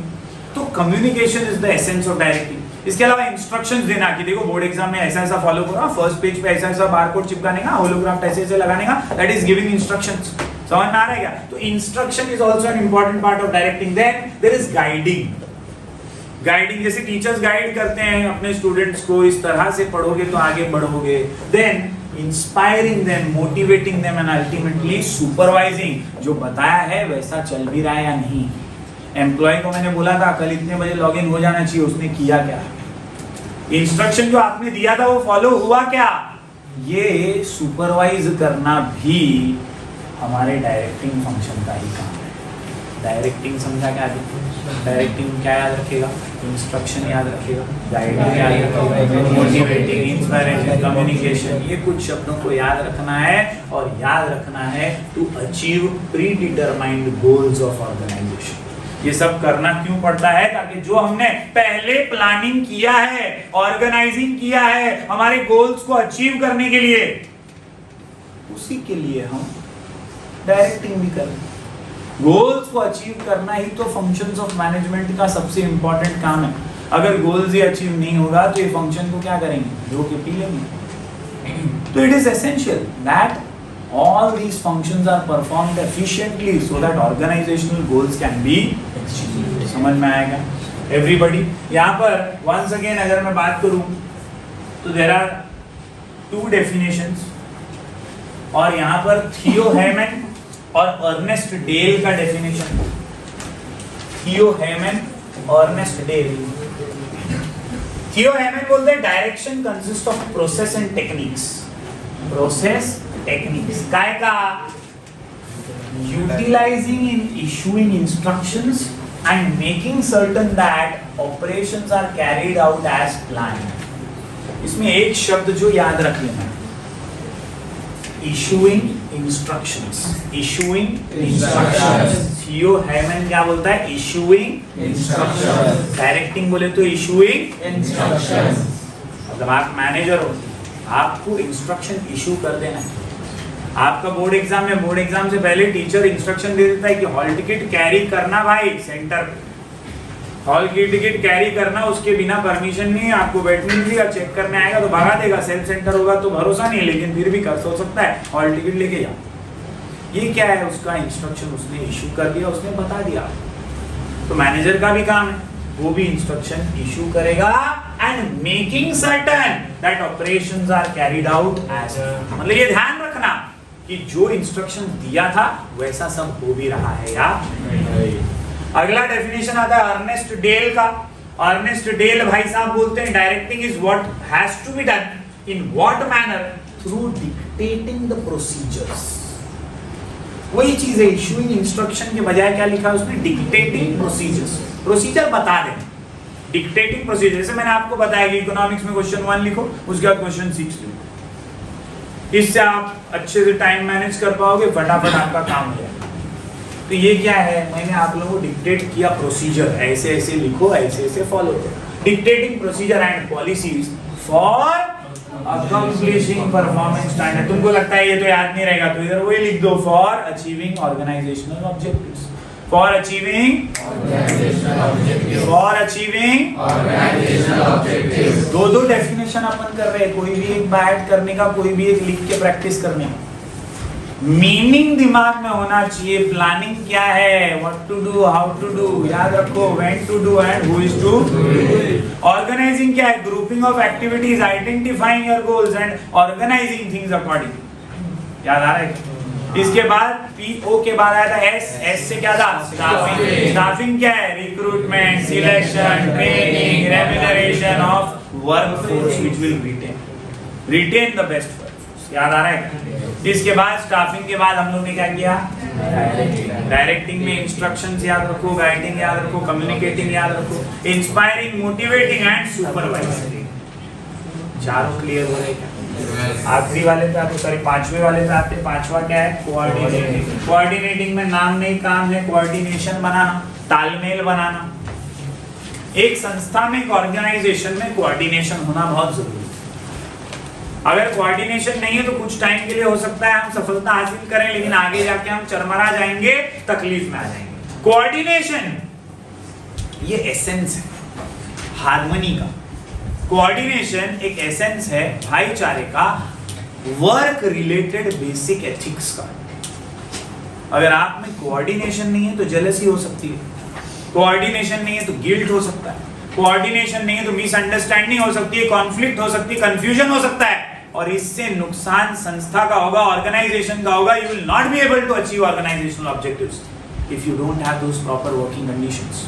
तो communication is the essence of directing. इसके अलावा इंस्ट्रक्शंस देना कि देखो बोर्ड एग्जाम में ऐसा ऐसा फॉलो करो, फर्स्ट पेज पे ऐसा ऐसा बारकोड चिपकाने का, होलोग्राफ ऐसे ऐसे लगाने का, दैट इज गिविंग इंस्ट्रक्शंस। समझ में आ रहा है क्या? तो instruction is also an important part of directing. Then there is guiding. Guiding जैसे टीचर्स गाइड करते हैं अपने स्टूडेंट्स को, इस तरह से पढ़ोगे तो आगे बढ़ोगे। Then inspiring them, motivating them and ultimately supervising, जो बताया है वैसा चल भी रहा है या नहीं। एम्प्लॉय को मैंने बोला था कल इतने बजे लॉगिन हो जाना चाहिए, उसने किया क्या? इंस्ट्रक्शन जो आपने दिया था वो फॉलो हुआ क्या? ये सुपरवाइज करना भी हमारे डायरेक्टिंग फंक्शन का ही काम है। डायरेक्टिंग समझा क्या? डायरेक्टिंग क्या याद रखेगा? इंस्ट्रक्शन याद रखेगा, गाइडिंग याद रखेगा, मोटिवेटिंग, इंस्पायरेशन, कम्युनिकेशन, ये कुछ शब्दों को याद रखना है। और याद रखना है to achieve predetermined goals of organization. ये सब करना क्यों पड़ता है? ताकि जो हमने पहले प्लानिंग किया है, ऑर्गेनाइजिंग किया है हमारे गोल्स को अचीव करने के लिए, उसी के लिए हम डायरेक्टिंग भी करें। गोल्स को अचीव करना ही तो फंक्शंस ऑफ मैनेजमेंट का सबसे इंपॉर्टेंट काम है। अगर गोल्स ही अचीव नहीं होगा तो ये फंक्शन को क्या करेंगे? धो के पी लेंगे। तो it is essential that all these functions are performed efficiently so that organizational goals can be achieved। समझ में आएगा everybody? यहाँ पर once again अगर मैं बात करूं तो there are two definitions, और यहाँ पर थियो हेमन और अर्नेस्ट डेल का डेफिनेशन। थियो हेमन, अर्नेस्ट डेल। थियो हेमन बोलते हैं direction consist of process and techniques. Process techniques काय का? Utilizing in issuing instructions and making certain that operations are carried out as planned. इसमें एक शब्द जो याद रख लेना, issuing instructions, issuing Instructions. Theo Haimann क्या बोलता है? Issuing Instructions. डायरेक्टिंग बोले तो इशूइंग। Instructions. मतलब आप मैनेजर हो, आपको इंस्ट्रक्शन इशू कर देना है। आपका बोर्ड एग्जाम में, बोर्ड एग्जाम से पहले टीचर इंस्ट्रक्शन दे देता है कि हॉल टिकट कैरी करना भाई, सेंटर पे हॉल की टिकट कैरी करना, उसके बिना परमिशन नहीं है, आपको बैठने नहीं देगा, चेक करने आएगा तो भगा देगा, सेल्फ सेंटर होगा तो भरोसा नहीं है, लेकिन फिर भी कर हो सकता है, हॉल टिकट लेके जा। ये क्या है? उसका इंस्ट्रक्शन उसने इशू कर दिया, उसने बता दिया। तो मैनेजर का भी काम है, वो भी इंस्ट्रक्शन इशू करेगा and making certain that operations are carried out as, मतलब ये ध्यान रखना कि जो इंस्ट्रक्शन दिया था वैसा सब हो भी रहा है या नहीं। अगला डेफिनेशन आता है अर्नेस्ट डेल का। अर्नेस्ट डेल भाई साहब बोलते हैं directing is what has to be done in what manner through dictating the procedures. वही चीज है, इशूइंग इंस्ट्रक्शन के बजाय क्या लिखा है उसने? Dictating procedures. प्रोसीजर बता दें, डिक्टेटिंग प्रोसीजर। जैसे मैंने आपको बताया कि इकोनॉमिक्स में क्वेश्चन 1 लिखो, उसके बाद क्वेश्चन 6 लिखो, इससे आप अच्छे से टाइम मैनेज कर पाओगे, फटाफट आपका काम हो जाएगा। तो ये क्या है? मैंने आप लोगों को डिक्टेट किया प्रोसीजर, ऐसे ऐसे लिखो, ऐसे ऐसे फॉलो करो। Dictating procedure and policies for accomplishing performance standard. तुमको लगता है ये तो याद नहीं रहेगा, तो इधर वही लिख दो, for achieving organizational objectives, for achieving Organizational objectives. दो डेफिनेशन अपन कर रहे हैं, कोई भी एक ऐड करने का, कोई भी एक लिख के प्रैक्टिस करने का। मीनिंग दिमाग में होना चाहिए। प्लानिंग क्या है? What to do, how to do, याद रखो, when to do and who is to do. Organizing क्या है? Grouping of activities, identifying your goals and organizing things accordingly. याद आ रहा है? इसके बाद पीओ के बाद आया था एस, एस से क्या था? स्टाफिंग। स्टाफिंग क्या है? Recruitment, selection, training, remuneration of workforce which will retain the best workforce. याद आ रहा है? इसके बाद स्टाफिंग के बाद हम लोग ने क्या किया? डायरेक्टिंग में इंस्ट्रक्शंस याद रखो, गाइडिंग याद रखो, कम्युनिकेटिंग याद रखो, इंस्पायरिंग, मोटिवेटिंग एंड सुपरवाइजिंग। चारों क्लियर हो रहे क्या? आखिरी वाले पे आते, सॉरी पांचवे वाले पे आते। पांचवा क्या है? कोऑर्डिनेटिंग। कोऑर्डिनेटिंग में नाम नहीं काम है, कोऑर्डिनेशन बनाना, तालमेल बनाना। एक संस्था में, एक ऑर्गेनाइजेशन में कोऑर्डिनेशन होना बहुत जरूरी है। अगर कोऑर्डिनेशन नहीं है तो कुछ टाइम के लिए हो सकता है हम सफलता हासिल करें, लेकिन आगे जाके हम चरमरा जाएंगे, तकलीफ में आ जाएंगे। कोऑर्डिनेशन ये एसेंस है हार्मनी का। कोऑर्डिनेशन एक एसेंस है भाईचारे का, वर्क रिलेटेड बेसिक एथिक्स का। अगर आप में कोऑर्डिनेशन नहीं है तो जेलसी हो सकती है, कोऑर्डिनेशन नहीं है तो गिल्ट हो सकता है, कोऑर्डिनेशन नहीं है तो मिसअंडरस्टैंडिंग हो सकती है, कॉन्फ्लिक्ट हो सकती है, कंफ्यूजन हो सकता है, और इससे नुकसान संस्था का होगा, ऑर्गेनाइजेशन का होगा। You will not be able to achieve organizational objectives if you don't have those proper working conditions.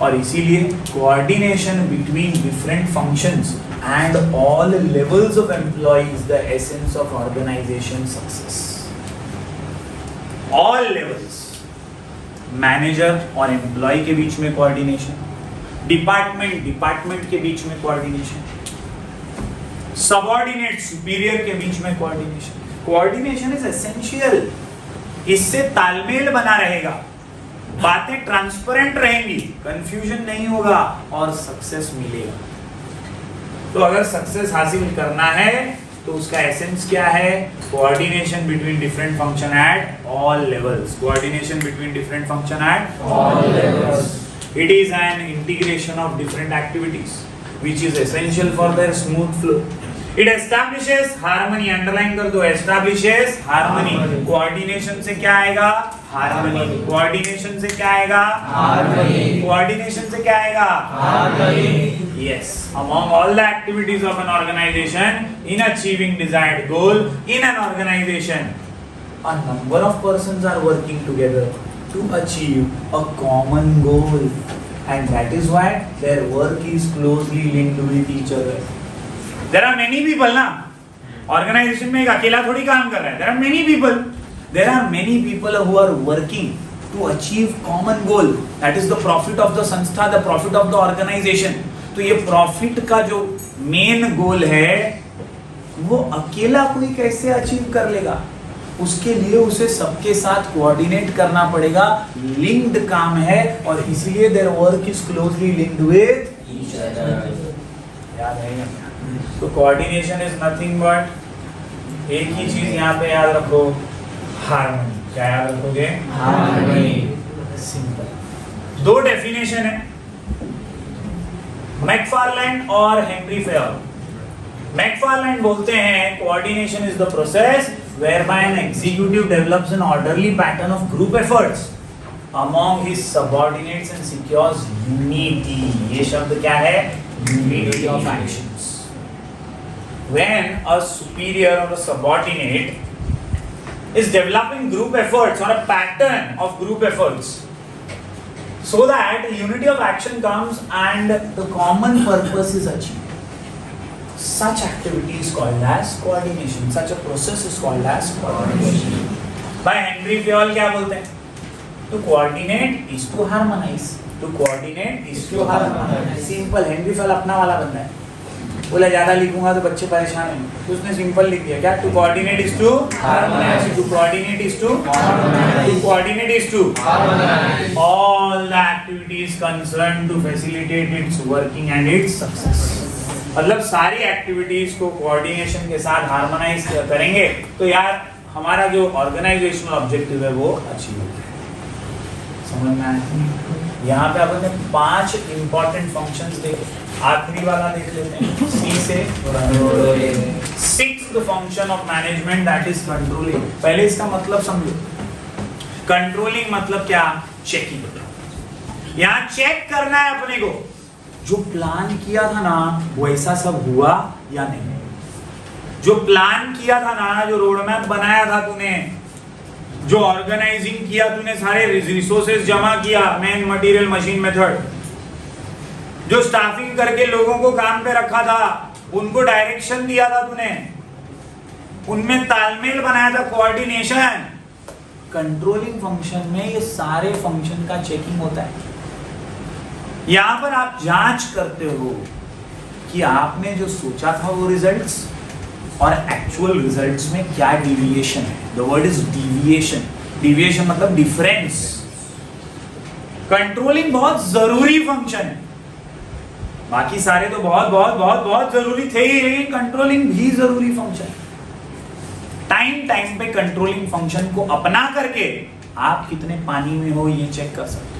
और इसीलिए coordination between different functions and all levels of employees the essence of organization success. All levels, manager और employee के बीच में coordination, department के बीच में coordination, subordinate superior के बीच में कोऑर्डिनेशन। Coordination is essential. इससे तालमेल बना रहेगा, बातें ट्रांसपेरेंट रहेंगी, कंफ्यूजन नहीं होगा और सक्सेस मिलेगा। तो अगर सक्सेस हासिल करना है तो उसका एसेंस क्या है? Coordination between different function at all levels. Coordination between different function at All levels. It is an integration of different activities which is essential for their smooth flow. It establishes harmony. Underline कर दो, establishes harmony. Coordination से क्या आएगा? Harmony. Coordination से क्या आएगा? Harmony. Coordination से क्या आएगा? Harmony. Yes. Among all the activities of an organization in achieving desired goal in an organization, a number of persons are working together to achieve a common goal, and that is why their work is closely linked with each other. There are many people ना, organization में एक अकेला थोड़ी काम कर रहा है. There are many people. There are many people who are working to achieve common goal. That is the profit of the संस्था, the profit of the organization. तो ये profit का जो main goal है वो अकेला कोई कैसे अचीव कर लेगा? उसके लिए उसे सबके साथ कोऑर्डिनेट करना पड़ेगा। लिंक्ड काम है और इसलिए their work is closely linked with Each other. याद है क्या? तो कोऑर्डिनेशन इज नथिंग बट एक ही चीज यहाँ पे याद रखो, हार्मनी। क्या याद रखोगे? Harmony. सिंपल। दो डेफिनेशन है, मैकफार्लैंड और हेनरी फेयर। मैकफार्लैंड बोलते हैं coordination is the process whereby an executive develops an orderly pattern of group efforts among his subordinates and secures unity. ये शब्द क्या है? Unity of actions. When a superior or a subordinate is developing group efforts or a pattern of group efforts, so that unity of action comes and the common purpose is achieved. Such activity is called as coordination. Such a process is called as coordination. By Henry Fayol क्या बोलते हैं? To coordinate is to harmonize. To coordinate is to harmonize. Simple. Henry Fayol अपना वाला बंदा है। बोला ज्यादा लिखूंगा तो बच्चे परेशान हैं, तो उसने सिंपल लिख दिया क्या? To coordinate is to harmonize. To coordinate is to harmonize. To coordinate is to harmonize. All the activities concerned to facilitate its working and its success. मतलब सारी एक्टिविटीज को कोऑर्डिनेशन के साथ हार्मोनाइज करेंगे तो यार हमारा जो ऑर्गेनाइजेशनल ऑब्जेक्टिव है वो अचीव हो जाएगा। समझ में आया? यहाँ पे अपन ने 5 इंपॉर्टेंट फंक्शंस देखे, आखिरी वाला देख लेते हैं, सी से। Sixth function of management that is controlling. पहले इसका मतलब समझो। कंट्रोलिंग मतलब क्या? चेकिंग। यहाँ चेक करना है अपने को, जो प्लान किया था ना वैसा सब हुआ या नहीं। जो प्लान किया था ना, जो रोड मैप बनाया था तूने, जो ऑर्गेनाइजिंग किया तूने, सारे रिसोर्सेज जमा किया, मैन मटेरियल मशीन मेथड, जो स्टाफिंग करके लोगों को काम पे रखा था, उनको डायरेक्शन दिया था तूने, उनमें तालमेल बनाया था, कोऑर्डिनेशन। कंट्रोलिंग फंक्शन में ये सारे फंक्शन का चेकिंग होता है। यहां पर आप जांच करते हो कि आपने जो सोचा था वो रिजल्ट्स और एक्चुअल रिजल्ट्स में क्या डिविएशन है। The word is deviation. Deviation मतलब डिफरेंस। कंट्रोलिंग बहुत जरूरी फंक्शन है। बाकी सारे तो बहुत बहुत बहुत बहुत जरूरी थे ही, लेकिन कंट्रोलिंग भी जरूरी फंक्शन है। टाइम टाइम पे कंट्रोलिंग फंक्शन को अपना करके आप कितने पानी में हो ये चेक कर सकते हो।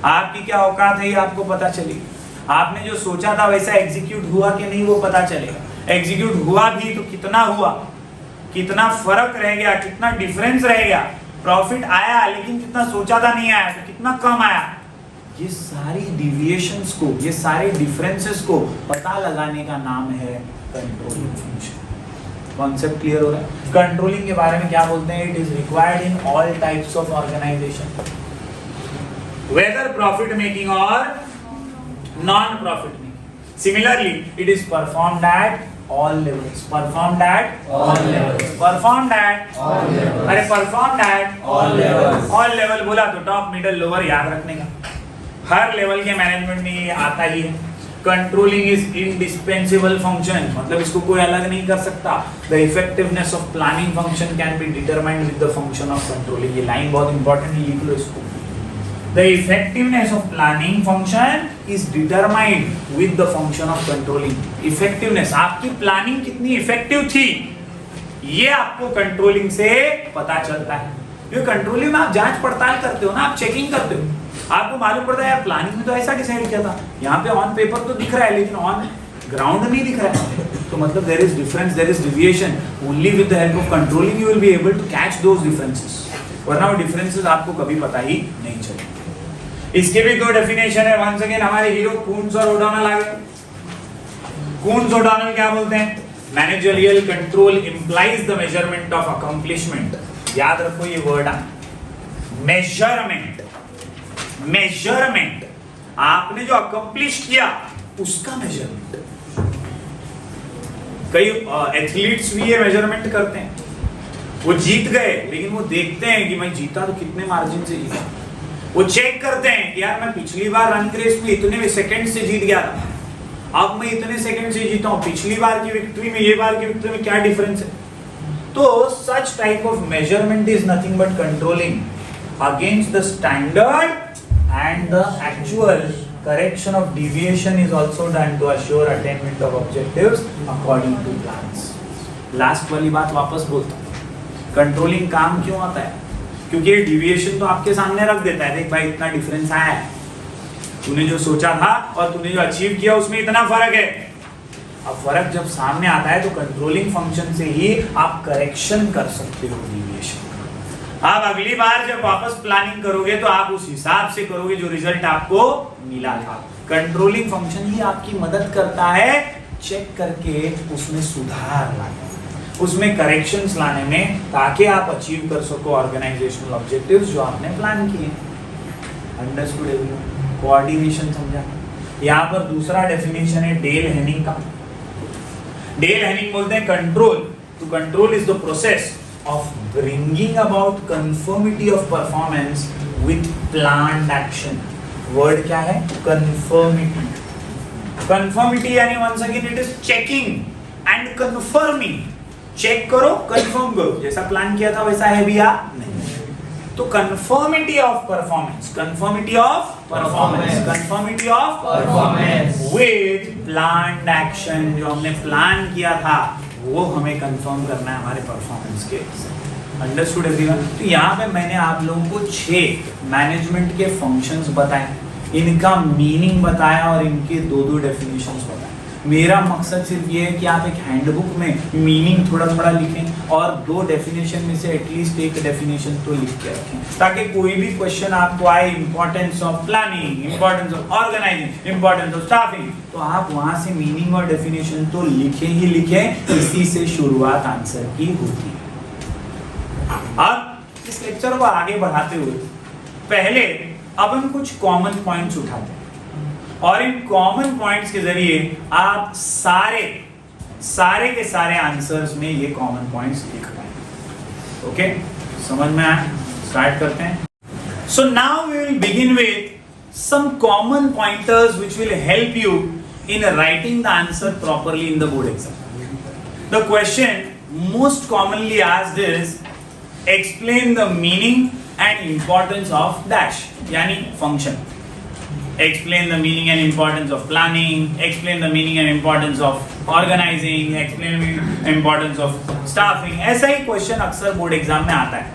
आपकी क्या औकात है ये आपको पता चलेगा। आपने जो सोचा था वैसा एग्जीक्यूट हुआ कि नहीं वो पता चलेगा। एग्जीक्यूट हुआ भी तो कितना हुआ, कितना फर्क रह गया, कितना डिफरेंस रह गया। प्रॉफिट आया लेकिन कितना सोचा था नहीं आया, तो कितना कम आया। ये सारी डिविएशंस को, ये सारे डिफरेंसेस को पता लगाने का नाम है कंट्रोलिंग फंक्शन। कॉन्सेप्ट क्लियर हो रहा है? कंट्रोलिंग के बारे में क्या बोलते हैं? It is required in all types of organization, whether profit making or non profit making. Similarly, it is performed at all levels. Performed at all levels. Performed at all levels. अरे performed at all levels. all level बोला तो top middle lower याद रखने का। हर level के management में ये आता ही है। कंट्रोलिंग इज इंडिस्पेंसिबल फंक्शन, मतलब इसको कोई अलग नहीं कर सकता। The effectiveness of planning function can be determined with the function of controlling. ये लाइन बहुत इंपॉर्टेंट है, लिख लो इसको। The effectiveness of planning function is determined with the function of controlling. Effectiveness, आपकी प्लानिंग कितनी इफेक्टिव थी ये आपको कंट्रोलिंग से पता चलता है। क्योंकि कंट्रोलिंग में आप जांच पड़ताल करते हो ना, आप चेकिंग करते हो। आपको मालूम पड़ता है यार प्लानिंग में तो ऐसा डिसाइड किया था, यहाँ पे ऑन पेपर तो दिख रहा है लेकिन ऑन ग्राउंड नहीं दिख रहा है। तो मतलब there is difference, there is deviation. Only with the help of controlling you will be able to catch those differences, वरना वो डिफरेंसेस आपको कभी पता ही नहीं चलेगा। इसके भी दो डेफिनेशन है। वंस अगेन हमारे हीरो कून्स और ओडोनल आ गए। कून्स ओडोनल क्या बोलते हैं? Managerial control implies the measurement of accomplishment. याद रखो ये वर्ड, मेजरमेंट। मेजरमेंट, आपने जो अकम्प्लिश किया उसका मेजरमेंट। कई एथलीट्स भी ये मेजरमेंट करते हैं। वो जीत गए लेकिन वो देखते हैं कि मैं जीता तो कितने मार्जिन से जीता। वो चेक करते हैं कि यार मैं पिछली बार रनिंग रेस में इतने सेकंड से जीत गया था, अब मैं इतने सेकंड से जीता हूं, पिछली बार की विक्ट्री में ये बार की विक्ट्री में क्या डिफरेंस है? तो such type of measurement is nothing but controlling against the standard and the actual correction of deviation is also done to assure attainment of objectives according to plans. Last वाली बात वापस बोलता हूँ, controlling काम क्यों आता है? क्योंकि ये डिविएशन तो आपके सामने रख देता है, देख भाई इतना डिफरेंस आया है, तूने जो सोचा था और तूने जो अचीव किया उसमें इतना फर्क है। अब फर्क जब सामने आता है तो कंट्रोलिंग फंक्शन से ही आप करेक्शन कर सकते हो डिविएशन। आप अगली बार जब वापस प्लानिंग करोगे तो आप उस हिसाब से करोगे जो रिजल्ट आपको मिला था। कंट्रोलिंग फंक्शन ही आपकी मदद करता है चेक करके उसमें सुधार लाने, उसमें करेक्शंस लाने में, ताकि आप अचीव कर सको ऑर्गेनाइजेशनल ऑब्जेक्टिव्स जो आपने प्लान किए। Understood everyone? कोऑर्डिनेशन समझा? यहाँ पर दूसरा डेफिनेशन है डेल हेनिंग का। डेल हेनिंग बोलते हैं control, to control is the process of bringing about conformity of performance with planned action. Word क्या है? Conformity. Conformity यानी once again it is checking and confirming. Check करो, confirm करो, जैसा plan किया था वैसा है भी या नहीं। तो conformity of performance, conformity of performance, conformity of performance with planned action, जो हमने प्लान किया था वो हमें कंफर्म करना है हमारे परफॉर्मेंस के। Understood everyone? तो यहाँ पे मैंने आप लोगों को 6 मैनेजमेंट के फंक्शंस बताए, इनका मीनिंग बताया और इनके 2 डेफिनेशंस बताए। मेरा मकसद सिर्फ ये है कि आप एक हैंडबुक में मीनिंग थोड़ा थोड़ा लिखें और 2 डेफिनेशन में से एटलीस्ट एक डेफिनेशन तो लिख के रखें, ताकि कोई भी क्वेश्चन आपको आए, importance of planning, importance of organizing, importance of staffing, तो आप वहां से मीनिंग और डेफिनेशन तो लिखे ही लिखे। इसी से शुरुआत आंसर की होती है। अब इस लेक्चर को आगे बढ़ाते हुए पहले अब हम कुछ कॉमन पॉइंट्स उठाते हैं और इन कॉमन पॉइंट्स के जरिए आप सारे के सारे आंसर्स में ये कॉमन पॉइंट्स लिख पाएंगे। ओके, समझ में आया? स्टार्ट करते हैं। So now we will begin with some common pointers which will help you in writing the answer properly in the board exam. The question most commonly asked is explain the meaning and importance of dash, यानी function. Explain the meaning and importance of planning, explain the meaning and importance of organizing, explain the importance of staffing। ऐसा ही question अक्सर board exam में आता है।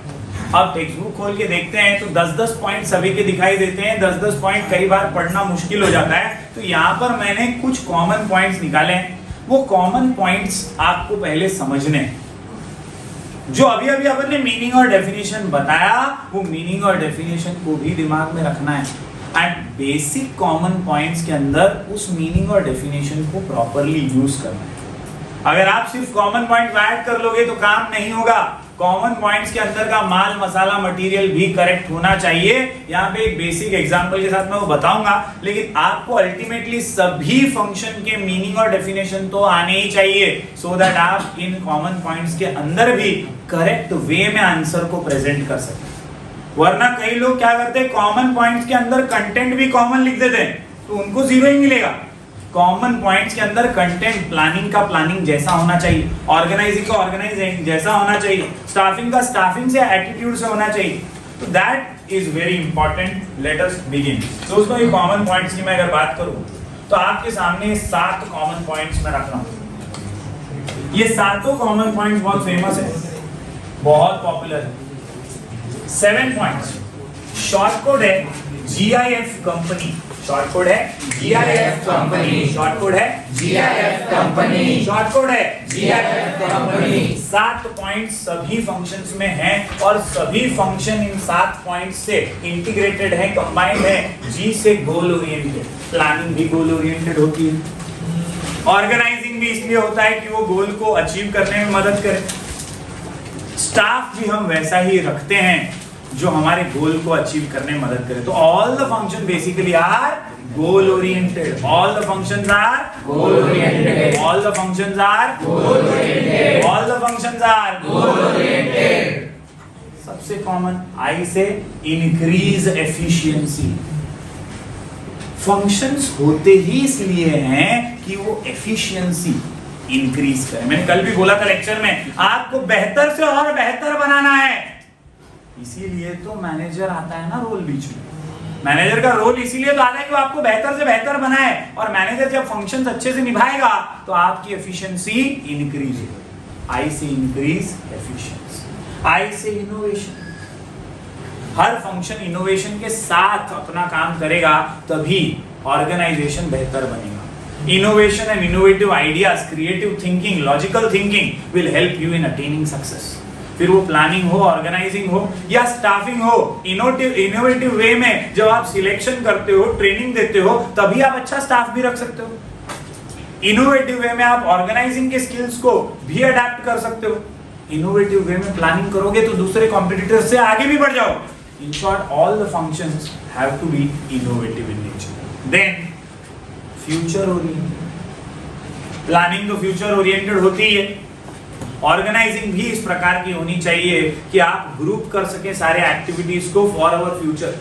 अब text book खोल के देखते हैं तो 10-10 पॉइंट सभी के दिखाई देते हैं, 10-10 पॉइंट कई बार पढ़ना मुश्किल हो जाता है। तो यहाँ पर मैंने कुछ कॉमन पॉइंट्स निकाले हैं। वो कॉमन पॉइंट्स आपको पहले समझने हैं। जो अभी अभी अपन ने मीनिंग और डेफिनेशन बताया, वो मीनिंग और डेफिनेशन को भी दिमाग में रखना है एंड बेसिक कॉमन पॉइंट्स के अंदर उस मीनिंग और डेफिनेशन को प्रॉपर्ली यूज करना है। अगर आप सिर्फ कॉमन पॉइंट ऐड कर लोगे तो काम नहीं होगा। कॉमन पॉइंट्स के अंदर का माल मसाला मटेरियल भी करेक्ट होना चाहिए। यहाँ पे एक बेसिक एग्जांपल के साथ मैं वो बताऊंगा, लेकिन आपको अल्टीमेटली सभी फंक्शन के मीनिंग और डेफिनेशन तो आने ही चाहिए, सो दैट आप इन कॉमन पॉइंट्स के अंदर भी करेक्ट वे में आंसर को प्रेजेंट कर सकते। वरना कई लोग क्या करते हैं, कॉमन पॉइंट्स के अंदर कंटेंट भी कॉमन लिख देते हैं तो उनको 0 ही मिलेगा। कॉमन पॉइंट्स के अंदर कंटेंट, प्लानिंग का प्लानिंग जैसा होना चाहिए, ऑर्गेनाइजिंग का ऑर्गेनाइजिंग जैसा होना चाहिए, स्टाफिंग का स्टाफिंग से, एटीट्यूड से होना चाहिए। तो that is very important. Let us begin. दोस्तों, ये कॉमन पॉइंट्स की मैं अगर बात करूं तो आपके सामने 7 कॉमन पॉइंट्स मैं रख रहा हूं। ये 7 कॉमन पॉइंट्स बहुत फेमस है, बहुत पॉपुलर है। 7 पॉइंट्स। शॉर्ट कोड है GIF कंपनी, शॉर्ट कोड है GIF कंपनी, शॉर्ट कोड है GIF कंपनी, शॉर्ट कोड है GIF कंपनी। 7 पॉइंट्स सभी फंक्शंस में हैं और सभी फंक्शन इन 7 पॉइंट्स से इंटीग्रेटेड है, कंबाइंड है। G से गोल ओरिएंटेड, प्लानिंग भी गोल ओरिएंटेड होती है, ऑर्गेनाइजिंग भी इसलिए होता है कि वो गोल को अचीव करने में मदद करे, स्टाफ भी हम वैसा ही रखते हैं जो हमारे गोल को अचीव करने में मदद करे। तो all the function basically are goal oriented, all the functions are goal oriented, all the functions are goal oriented, all the functions are goal oriented. सबसे कॉमन I से इंक्रीज एफिशिएंसी, फंक्शंस होते ही इसलिए हैं कि वो एफिशिएंसी इंक्रीज करें। मैंने कल भी बोला था लेक्चर में, आपको बेहतर से और बेहतर बनाना है, इसीलिए तो मैनेजर आता है ना रोल बीच में। मैनेजर का रोल इसीलिए तो आता है कि वो आपको बेहतर से बेहतर बनाए, और मैनेजर जब फंक्शंस अच्छे से निभाएगा तो आपकी एफिशिएंसी इंक्रीज होगी। आई से इंक्रीज एफिशिएंसी, आई से इनोवेशन। हर फंक्शन इनोवेशन के साथ अपना काम करेगा तभी ऑर्गेनाइजेशन बेहतर बनेगा। Innovation and innovative ideas, creative thinking, logical thinking will help you in attaining success. फिर वो प्लानिंग हो, ऑर्गेनाइजिंग हो या स्टाफिंग हो, इनोवेटिव वे में जब आप सिलेक्शन करते हो, ट्रेनिंग देते हो, तभी आप अच्छा स्टाफ भी रख सकते हो। इनोवेटिव वे में आप ऑर्गेनाइजिंग के स्किल्स को भी अडेप्ट कर सकते हो। इनोवेटिव वे में प्लानिंग करोगे तो दूसरे कॉम्पिटिटर्स से आगे भी बढ़ जाओ। In short, all the functions have to be innovative in nature. Then, future oriented. Planning तो future oriented होती है, ऑर्गेनाइजिंग भी इस प्रकार की होनी चाहिए कि आप ग्रुप कर सके सारे एक्टिविटीज को for our future.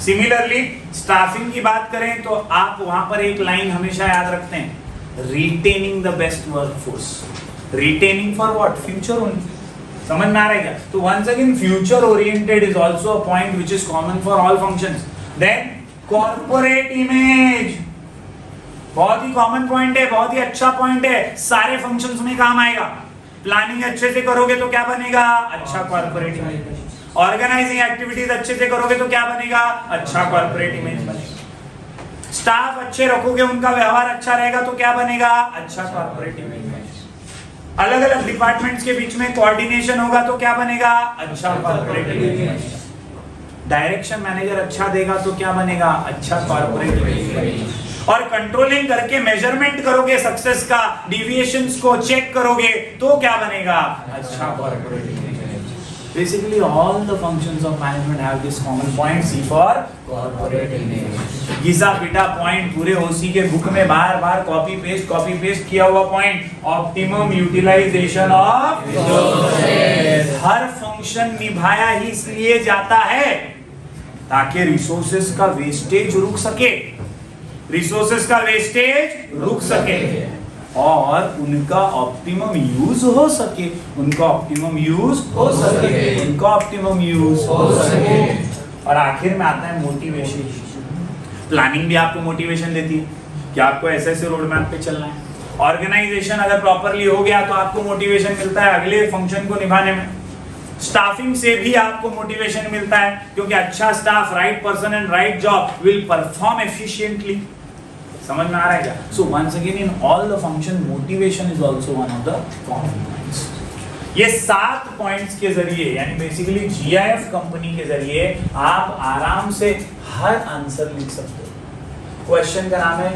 Similarly staffing की बात करें तो आप वहां पर एक लाइन हमेशा याद रखते हैं, retaining the best workforce. Retaining for what? Future only. समझ में आ रहा है क्या? तो once again future oriented is also a point which is common for all functions. Then corporate image, बहुत ही कॉमन पॉइंट है, बहुत ही अच्छा पॉइंट है, सारे फंक्शंस में काम आएगा। प्लानिंग अच्छे से करोगे तो क्या बनेगा? अच्छा कॉर्पोरेट इमेज। ऑर्गेनाइजिंग एक्टिविटीज अच्छे से करोगे तो क्या बनेगा? अच्छा कॉर्पोरेट इमेज बनेगा। स्टाफ अच्छे रखोगे, उनका व्यवहार अच्छा रहेगा तो क्या बनेगा? अच्छा कॉर्पोरेट इमेज। अलग अलग डिपार्टमेंट्स के बीच में कोऑर्डिनेशन होगा तो क्या बनेगा? अच्छा कॉर्पोरेट इमेज। डायरेक्शन मैनेजर अच्छा देगा तो क्या बनेगा? अच्छा कॉर्पोरेट इमेज। और कंट्रोलिंग करके मेजरमेंट करोगे सक्सेस का, डिविएशंस को चेक करोगे तो क्या बनेगा? अच्छा corporate image. Basically, all the functions of management have this common point. C for corporate image. घिसा पिटा पॉइंट, पूरे ओसी के बुक में बार बार कॉपी पेस्ट किया हुआ point, optimum utilization of resources. हर फंक्शन निभाया ही इसलिए जाता है ताकि रिसोर्सेज का वेस्टेज रुक सके, और उनका ऑप्टिमम यूज हो सके, और आखिर में आता है मोटिवेशन। प्लानिंग भी आपको मोटिवेशन देती है कि आपको ऐसे रोड मैप पे चलना है। ऑर्गेनाइजेशन अगर प्रॉपरली हो गया तो आपको मोटिवेशन मिलता है अगले फंक्शन को निभाने में। स्टाफिंग से भी आपको मोटिवेशन मिलता है क्योंकि अच्छा staff, right person and right job will perform efficiently. समझ में आ रहा है क्या? So once again in all the function motivation is also one of the common points. ये 7 पॉइंट्स के जरिए, यानी बेसिकली जीआईएफ कंपनी के जरिए आप आराम से हर आंसर लिख सकते हो। क्वेश्चन का नाम है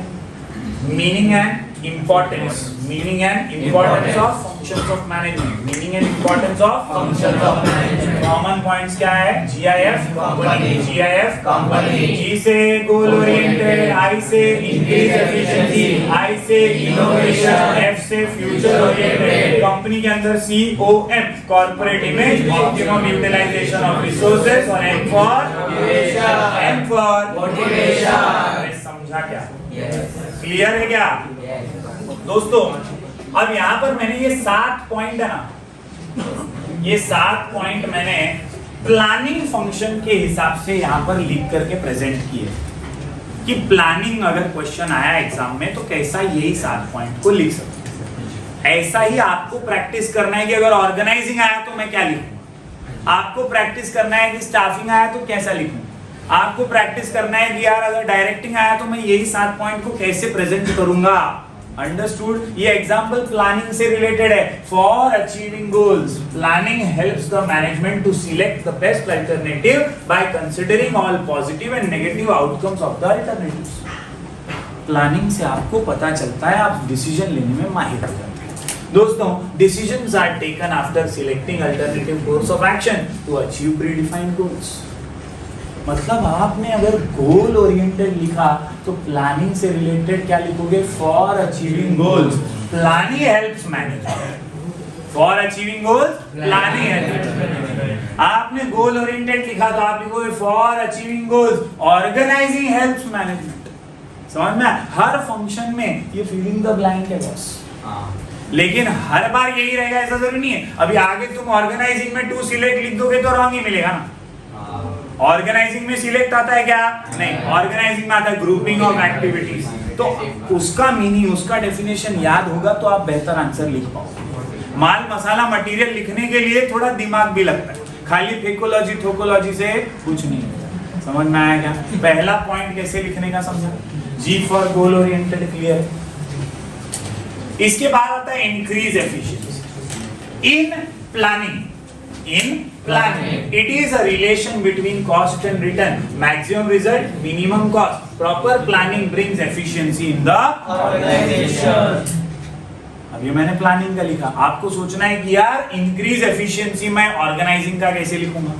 meaning and importance of functions of management. Meaning and importance of functions of management. Common points क्या है? GIF company. जी से गोल ओरिएंटेड, आई से इंक्रीज एफिशिएंसी, आई से इनोवेशन, एफ से फ्यूचर ओरिएंटेड, कंपनी के अंदर COM corporate image, optimum utilization of resources, और M for motivation. समझा क्या? क्लियर है क्या? दोस्तों अब यहाँ पर मैंने ये 7 पॉइंट है ना, ये 7 पॉइंट मैंने प्लानिंग फंक्शन के हिसाब से यहाँ पर लिख करके प्रेजेंट किए कि प्लानिंग अगर क्वेश्चन आया एग्जाम में तो कैसा यही 7 पॉइंट को लिख सकते हैं। ऐसा ही आपको प्रैक्टिस करना है कि अगर ऑर्गेनाइजिंग आया तो मैं क्या लिखूं, आपको प्रैक्टिस करना है कि स्टाफिंग आया तो कैसा लिखूं, आपको प्रैक्टिस करना है कि यार अगर डायरेक्टिंग आया तो मैं यही 7 पॉइंट को कैसे प्रेजेंट करूंगा। अंडरस्टूड? ये एग्जांपल प्लानिंग से रिलेटेड है। For achieving goals, planning helps the management to select the best alternative by considering all positive and negative outcomes of the alternatives. Planning से आपको पता चलता है आप डिसीजन लेने में माहिर हो जाते हैं। दोस्तों, decisions are taken after selecting alternative course of action to achieve predefined goals. मतलब आपने अगर गोल ओरिएंटेड लिखा तो प्लानिंग से रिलेटेड क्या लिखोगे? For achieving goals planning helps management. For achieving goals planning helps. आपने गोल ओरिएंटेड लिखा तो आप लिखोगे for achieving goals organizing helps management. समझ में? हर फंक्शन में ये फिलिंग द ब्लैंक है बॉस, लेकिन हर बार यही रहेगा ऐसा जरूरी नहीं है। अभी आगे तुम ऑर्गेनाइजिंग में टू सिलेक्ट लिख दोगे तो रॉन्ग ही मिलेगा ना। ऑर्गेनाइजिंग में सिलेक्ट आता है क्या? नहीं, ऑर्गेनाइजिंग में आता है ग्रुपिंग ऑफ एक्टिविटीज। तो उसका मीनिंग, उसका डेफिनेशन याद होगा तो आप बेहतर आंसर लिख पाओगे। माल मसाला मटेरियल लिखने के लिए थोड़ा दिमाग भी लगता है, खाली फेकोलॉजी ठोकोलॉजी से कुछ नहीं होता। समझ में आया क्या? पहला पॉइंट कैसे लिखने का समझा, जी फॉर गोल ओरिएंटेड, क्लियर। इसके बाद आता है increase efficiency in planning. In planning, it is a relation between cost and return. Maximum result, minimum cost. Proper planning brings efficiency in the organization. अब ये मैंने प्लानिंग का लिखा, आपको सोचना है कि यार इंक्रीज एफिशिएंसी मैं ऑर्गेनाइजिंग का कैसे लिखूंगा।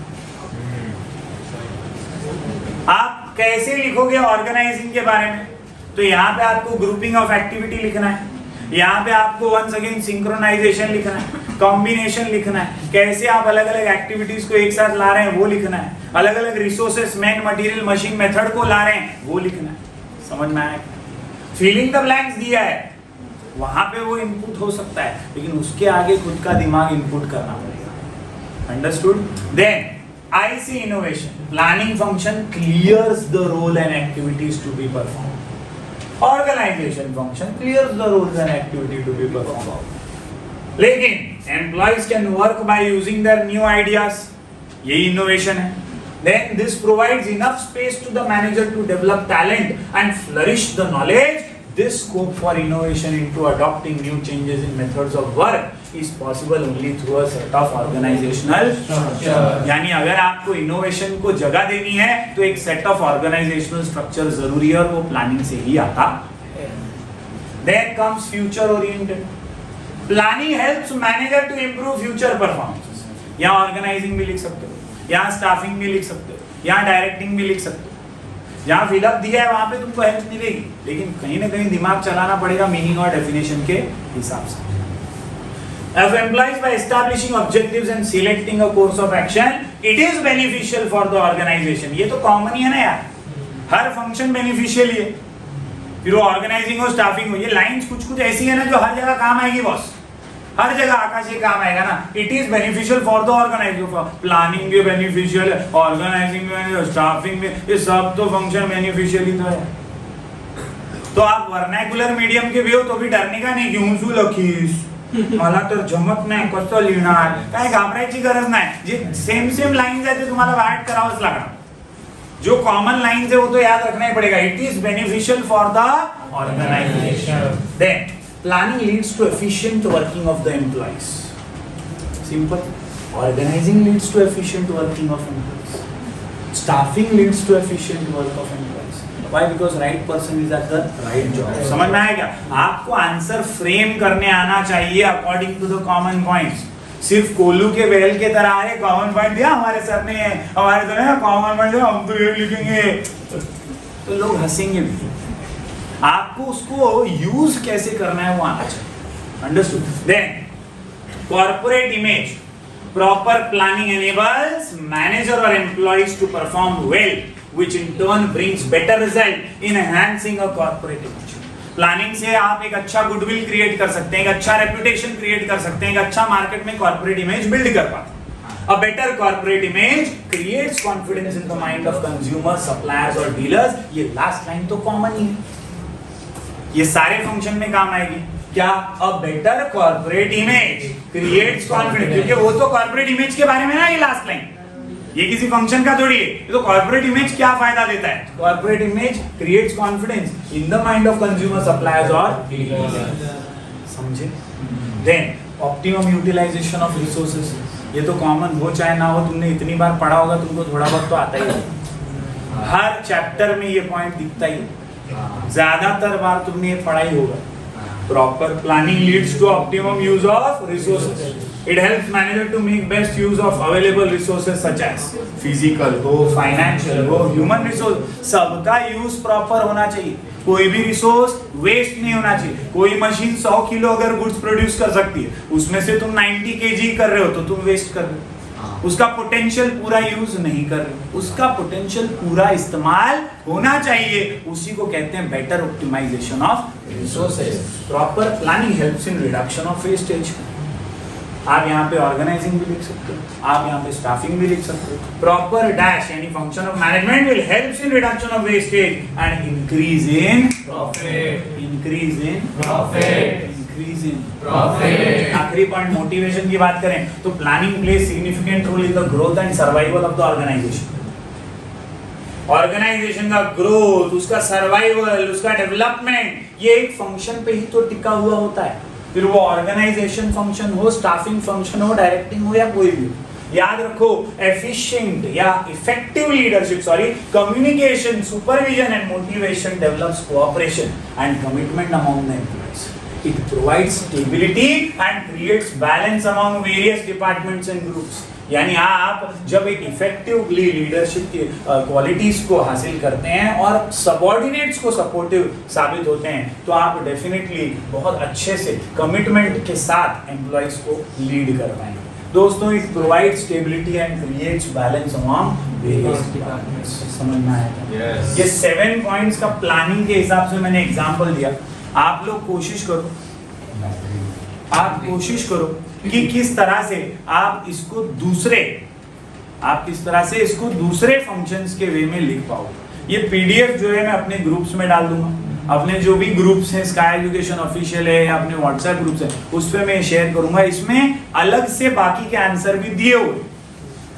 आप कैसे लिखोगे ऑर्गेनाइजिंग के बारे में? तो यहाँ पे आपको ग्रुपिंग ऑफ एक्टिविटी लिखना है, यहाँ पे आपको वंस अगेन सिंक्रोनाइजेशन लिखना है, कॉम्बिनेशन लिखना है, कैसे आप अलग अलग एक्टिविटीज को एक साथ ला रहे हैं वो लिखना है, अलग अलग resources, man, material, machine, method को ला रहे हैं वो लिखना है। समझ में आया? फिलिंग द ब्लैंक्स दिया है, वहां पे वो इनपुट हो सकता है, लेकिन उसके आगे खुद का दिमाग इनपुट करना पड़ेगा। Understood? Then I see innovation, planning function clears the role and activities to be perform. Organization function clears the roles and activity to be performed. लेकिन employees can work by using their new ideas. यही innovation है. Then this provides enough space to the manager to develop talent and flourish the knowledge. This scope for innovation into adopting new changes in methods of work is possible only through a set of organizational structure. यानी अगर आपको innovation को जगह देनी है तो एक set of organizational structure जरूरी है, और वो planning से ही आता है। Then comes future oriented. Planning helps manager to improve future performance. यहाँ organizing भी लिख सकते हो, यहाँ staffing भी लिख सकते हो, यहाँ directing भी लिख सकते हो। जहाँ फिलअप दिया है वहां पे तुमको हेल्प मिलेगी, लेकिन कहीं ना कहीं दिमाग चलाना पड़ेगा मीनिंग और डेफिनेशन के हिसाब से। If employees by establishing objectives and selecting a course of action, it is beneficial for the organization. ये तो कॉमन ही है ना यार, हर फंक्शन बेनिफिशियल ही है, फिर वो ऑर्गेनाइजिंग हो, स्टाफिंग हो, ये लाइंस कुछ कुछ ऐसी है ना जो हर जगह काम आएगी बॉस, हर जगह आकाश ये काम आएगा ना। It is beneficial for the organiser, planning भी बेनिफिशियल है, ऑर्गेनाइजिंग भी, स्टाफिंग भी, ये सब तो फंक्शन बेनिफिशियल ही तो है। तो आप वर्नाक्युलर मीडियम के भी हो तो भी डरने का नाही, घेऊन सु लखीस मला तर जमत नाही, कसं लिहिणार, काय घाबरायची गरज नाही। जे सेम लाइन्स आहे ते तुम्हाला बाहेर करावंच लागणार, जो कॉमन लाइन्स है वो तो याद रखना ही पड़ेगा। It is beneficial for the organization. Then planning leads to efficient working of the employees. Simple. Organizing leads to efficient working of employees. Staffing leads to efficient work of employees. Why? Because right person is at the right job. समझ में आया क्या? आपको answer frame करने आना चाहिए according to the common points. सिर्फ कोल्लू के बेल के तरह आए कॉमन पॉइंट दिया हमारे सर ने, हमारे सर ने कॉमन पॉइंट दिया, हम तो ये लिखेंगे, तो लोग हंसेंगे भी। आपको उसको यूज कैसे करना है वो आना चाहिए। Understood? Then corporate image, proper planning enables manager or employees to perform well, which in turn brings better result in enhancing a corporate image. Planning से आप एक अच्छा गुडविल क्रिएट कर सकते हैं, एक अच्छा रेपुटेशन क्रिएट कर सकते हैं, एक अच्छा मार्केट में कॉर्पोरेट इमेज बिल्ड कर पाते हैं। A better corporate image creates confidence in the mind of consumers, suppliers or dealers. ये लास्ट लाइन तो कॉमन ही है, ये सारे फंक्शन में काम आएगी। क्या? A better corporate image creates confidence, क्योंकि वो तो कॉर्पोरेट इमेज के बारे में ना ये लास्ट लाइन, ये किसी फंक्शन का थोड़ी है। तो कॉर्पोरेट इमेज क्या फायदा देता है? Corporate image creates confidence in the mind of consumer, suppliers और समझे? Then optimum utilization of resources, ये तो कॉमन हो चाहे ना हो, तुमने इतनी बार पढ़ा होगा, तुमको थोड़ा बहुत तो आता ही है। हर चैप्टर में ये पॉइंट दिखता ही है, ज्यादातर बार तुमने ये पढ़ा ही होगा। Proper planning leads to optimum use of resources. It helps manager to make best use of available resources such as physical हो, फाइनेंशियल हो, ह्यूमन रिसोर्स, सबका यूज प्रॉपर होना चाहिए। कोई भी रिसोर्स वेस्ट नहीं होना चाहिए। कोई मशीन 100 किलो अगर गुड्स प्रोड्यूस कर सकती है, उसमें से तुम 90 kg कर रहे हो तो तुम वेस्ट कर रहे हो। उसका पोटेंशियल पूरा यूज नहीं कर रहे, उसका पोटेंशियल पूरा इस्तेमाल होना चाहिए, उसी को कहते हैं better optimization of resources. Proper planning helps in reduction of wastage. आप यहाँ पे ऑर्गेनाइजिंग भी लिख सकते हो, आप यहाँ पे स्टाफिंग भी लिख सकते हो। प्रॉपर डैश यानी function of management will helps in reduction of wastage and increase in profit, increase in profit, increase in profit. आखिरी पॉइंट मोटिवेशन की बात करें तो planning plays significant role in the growth and survival of the organization. Organization का growth, उसका survival, उसका development, ये एक फंक्शन पे ही तो टिका हुआ होता है। फिर वो ऑर्गेनाइजेशन फंक्शन हो, स्टाफिंग फंक्शन हो, डायरेक्टिंग हो या कोई भी हो। याद रखो, एफिशिएंट या effective leadership, communication, supervision and motivation develops cooperation and commitment among the employees. It provides stability and creates balance among various departments and groups. यानी आप जब एक इफेक्टिवली लीडरशिप की क्वालिटीज को हासिल करते हैं और सबऑर्डिनेट्स को सपोर्टिव साबित होते हैं, तो आप डेफिनेटली बहुत अच्छे से कमिटमेंट के साथ एम्प्लॉइज को लीड कर पाएंगे। दोस्तों, it provide stability and creates balance among various departments. समझ में आया? ये 7 पॉइंट्स का प्लानिंग के हिसाब से मैंने एग्जांपल दिया। आप लोग कोशिश करो कि किस तरह से आप इसको दूसरे फंक्शंस के वे में लिख पाओ। ये पीडीएफ जो है मैं अपने ग्रुप्स में डाल दूंगा, अपने जो भी ग्रुप्स हैं, स्काई एजुकेशन ऑफिशियल है या अपने व्हाट्सएप ग्रुप्स है, उस पे मैं शेयर करूंगा। इसमें अलग से बाकी के आंसर भी दिए हुए,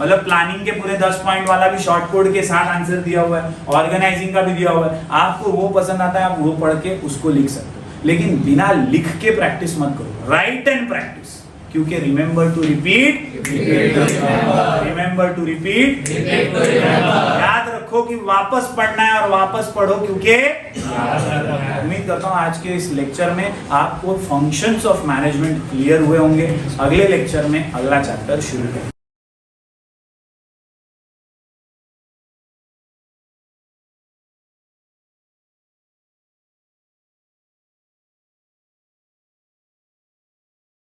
मतलब प्लानिंग के पूरे 10 पॉइंट वाला भी शॉर्ट कोड के साथ आंसर दिया हुआ है, ऑर्गेनाइजिंग का भी दिया हुआ है। आपको वो पसंद आता है, आप वो पढ़ के उसको लिख सकते हो, लेकिन बिना लिख के प्रैक्टिस मत करो। राइट एंड प्रैक्टिस, क्योंकि remember to repeat, remember to repeat. याद रखो कि वापस पढ़ना है और वापस पढ़ो, क्योंकि उम्मीद करता हूँ आज के इस लेक्चर में आपको फंक्शंस ऑफ मैनेजमेंट क्लियर हुए होंगे। अगले लेक्चर में अगला चैप्टर शुरू करेंगे।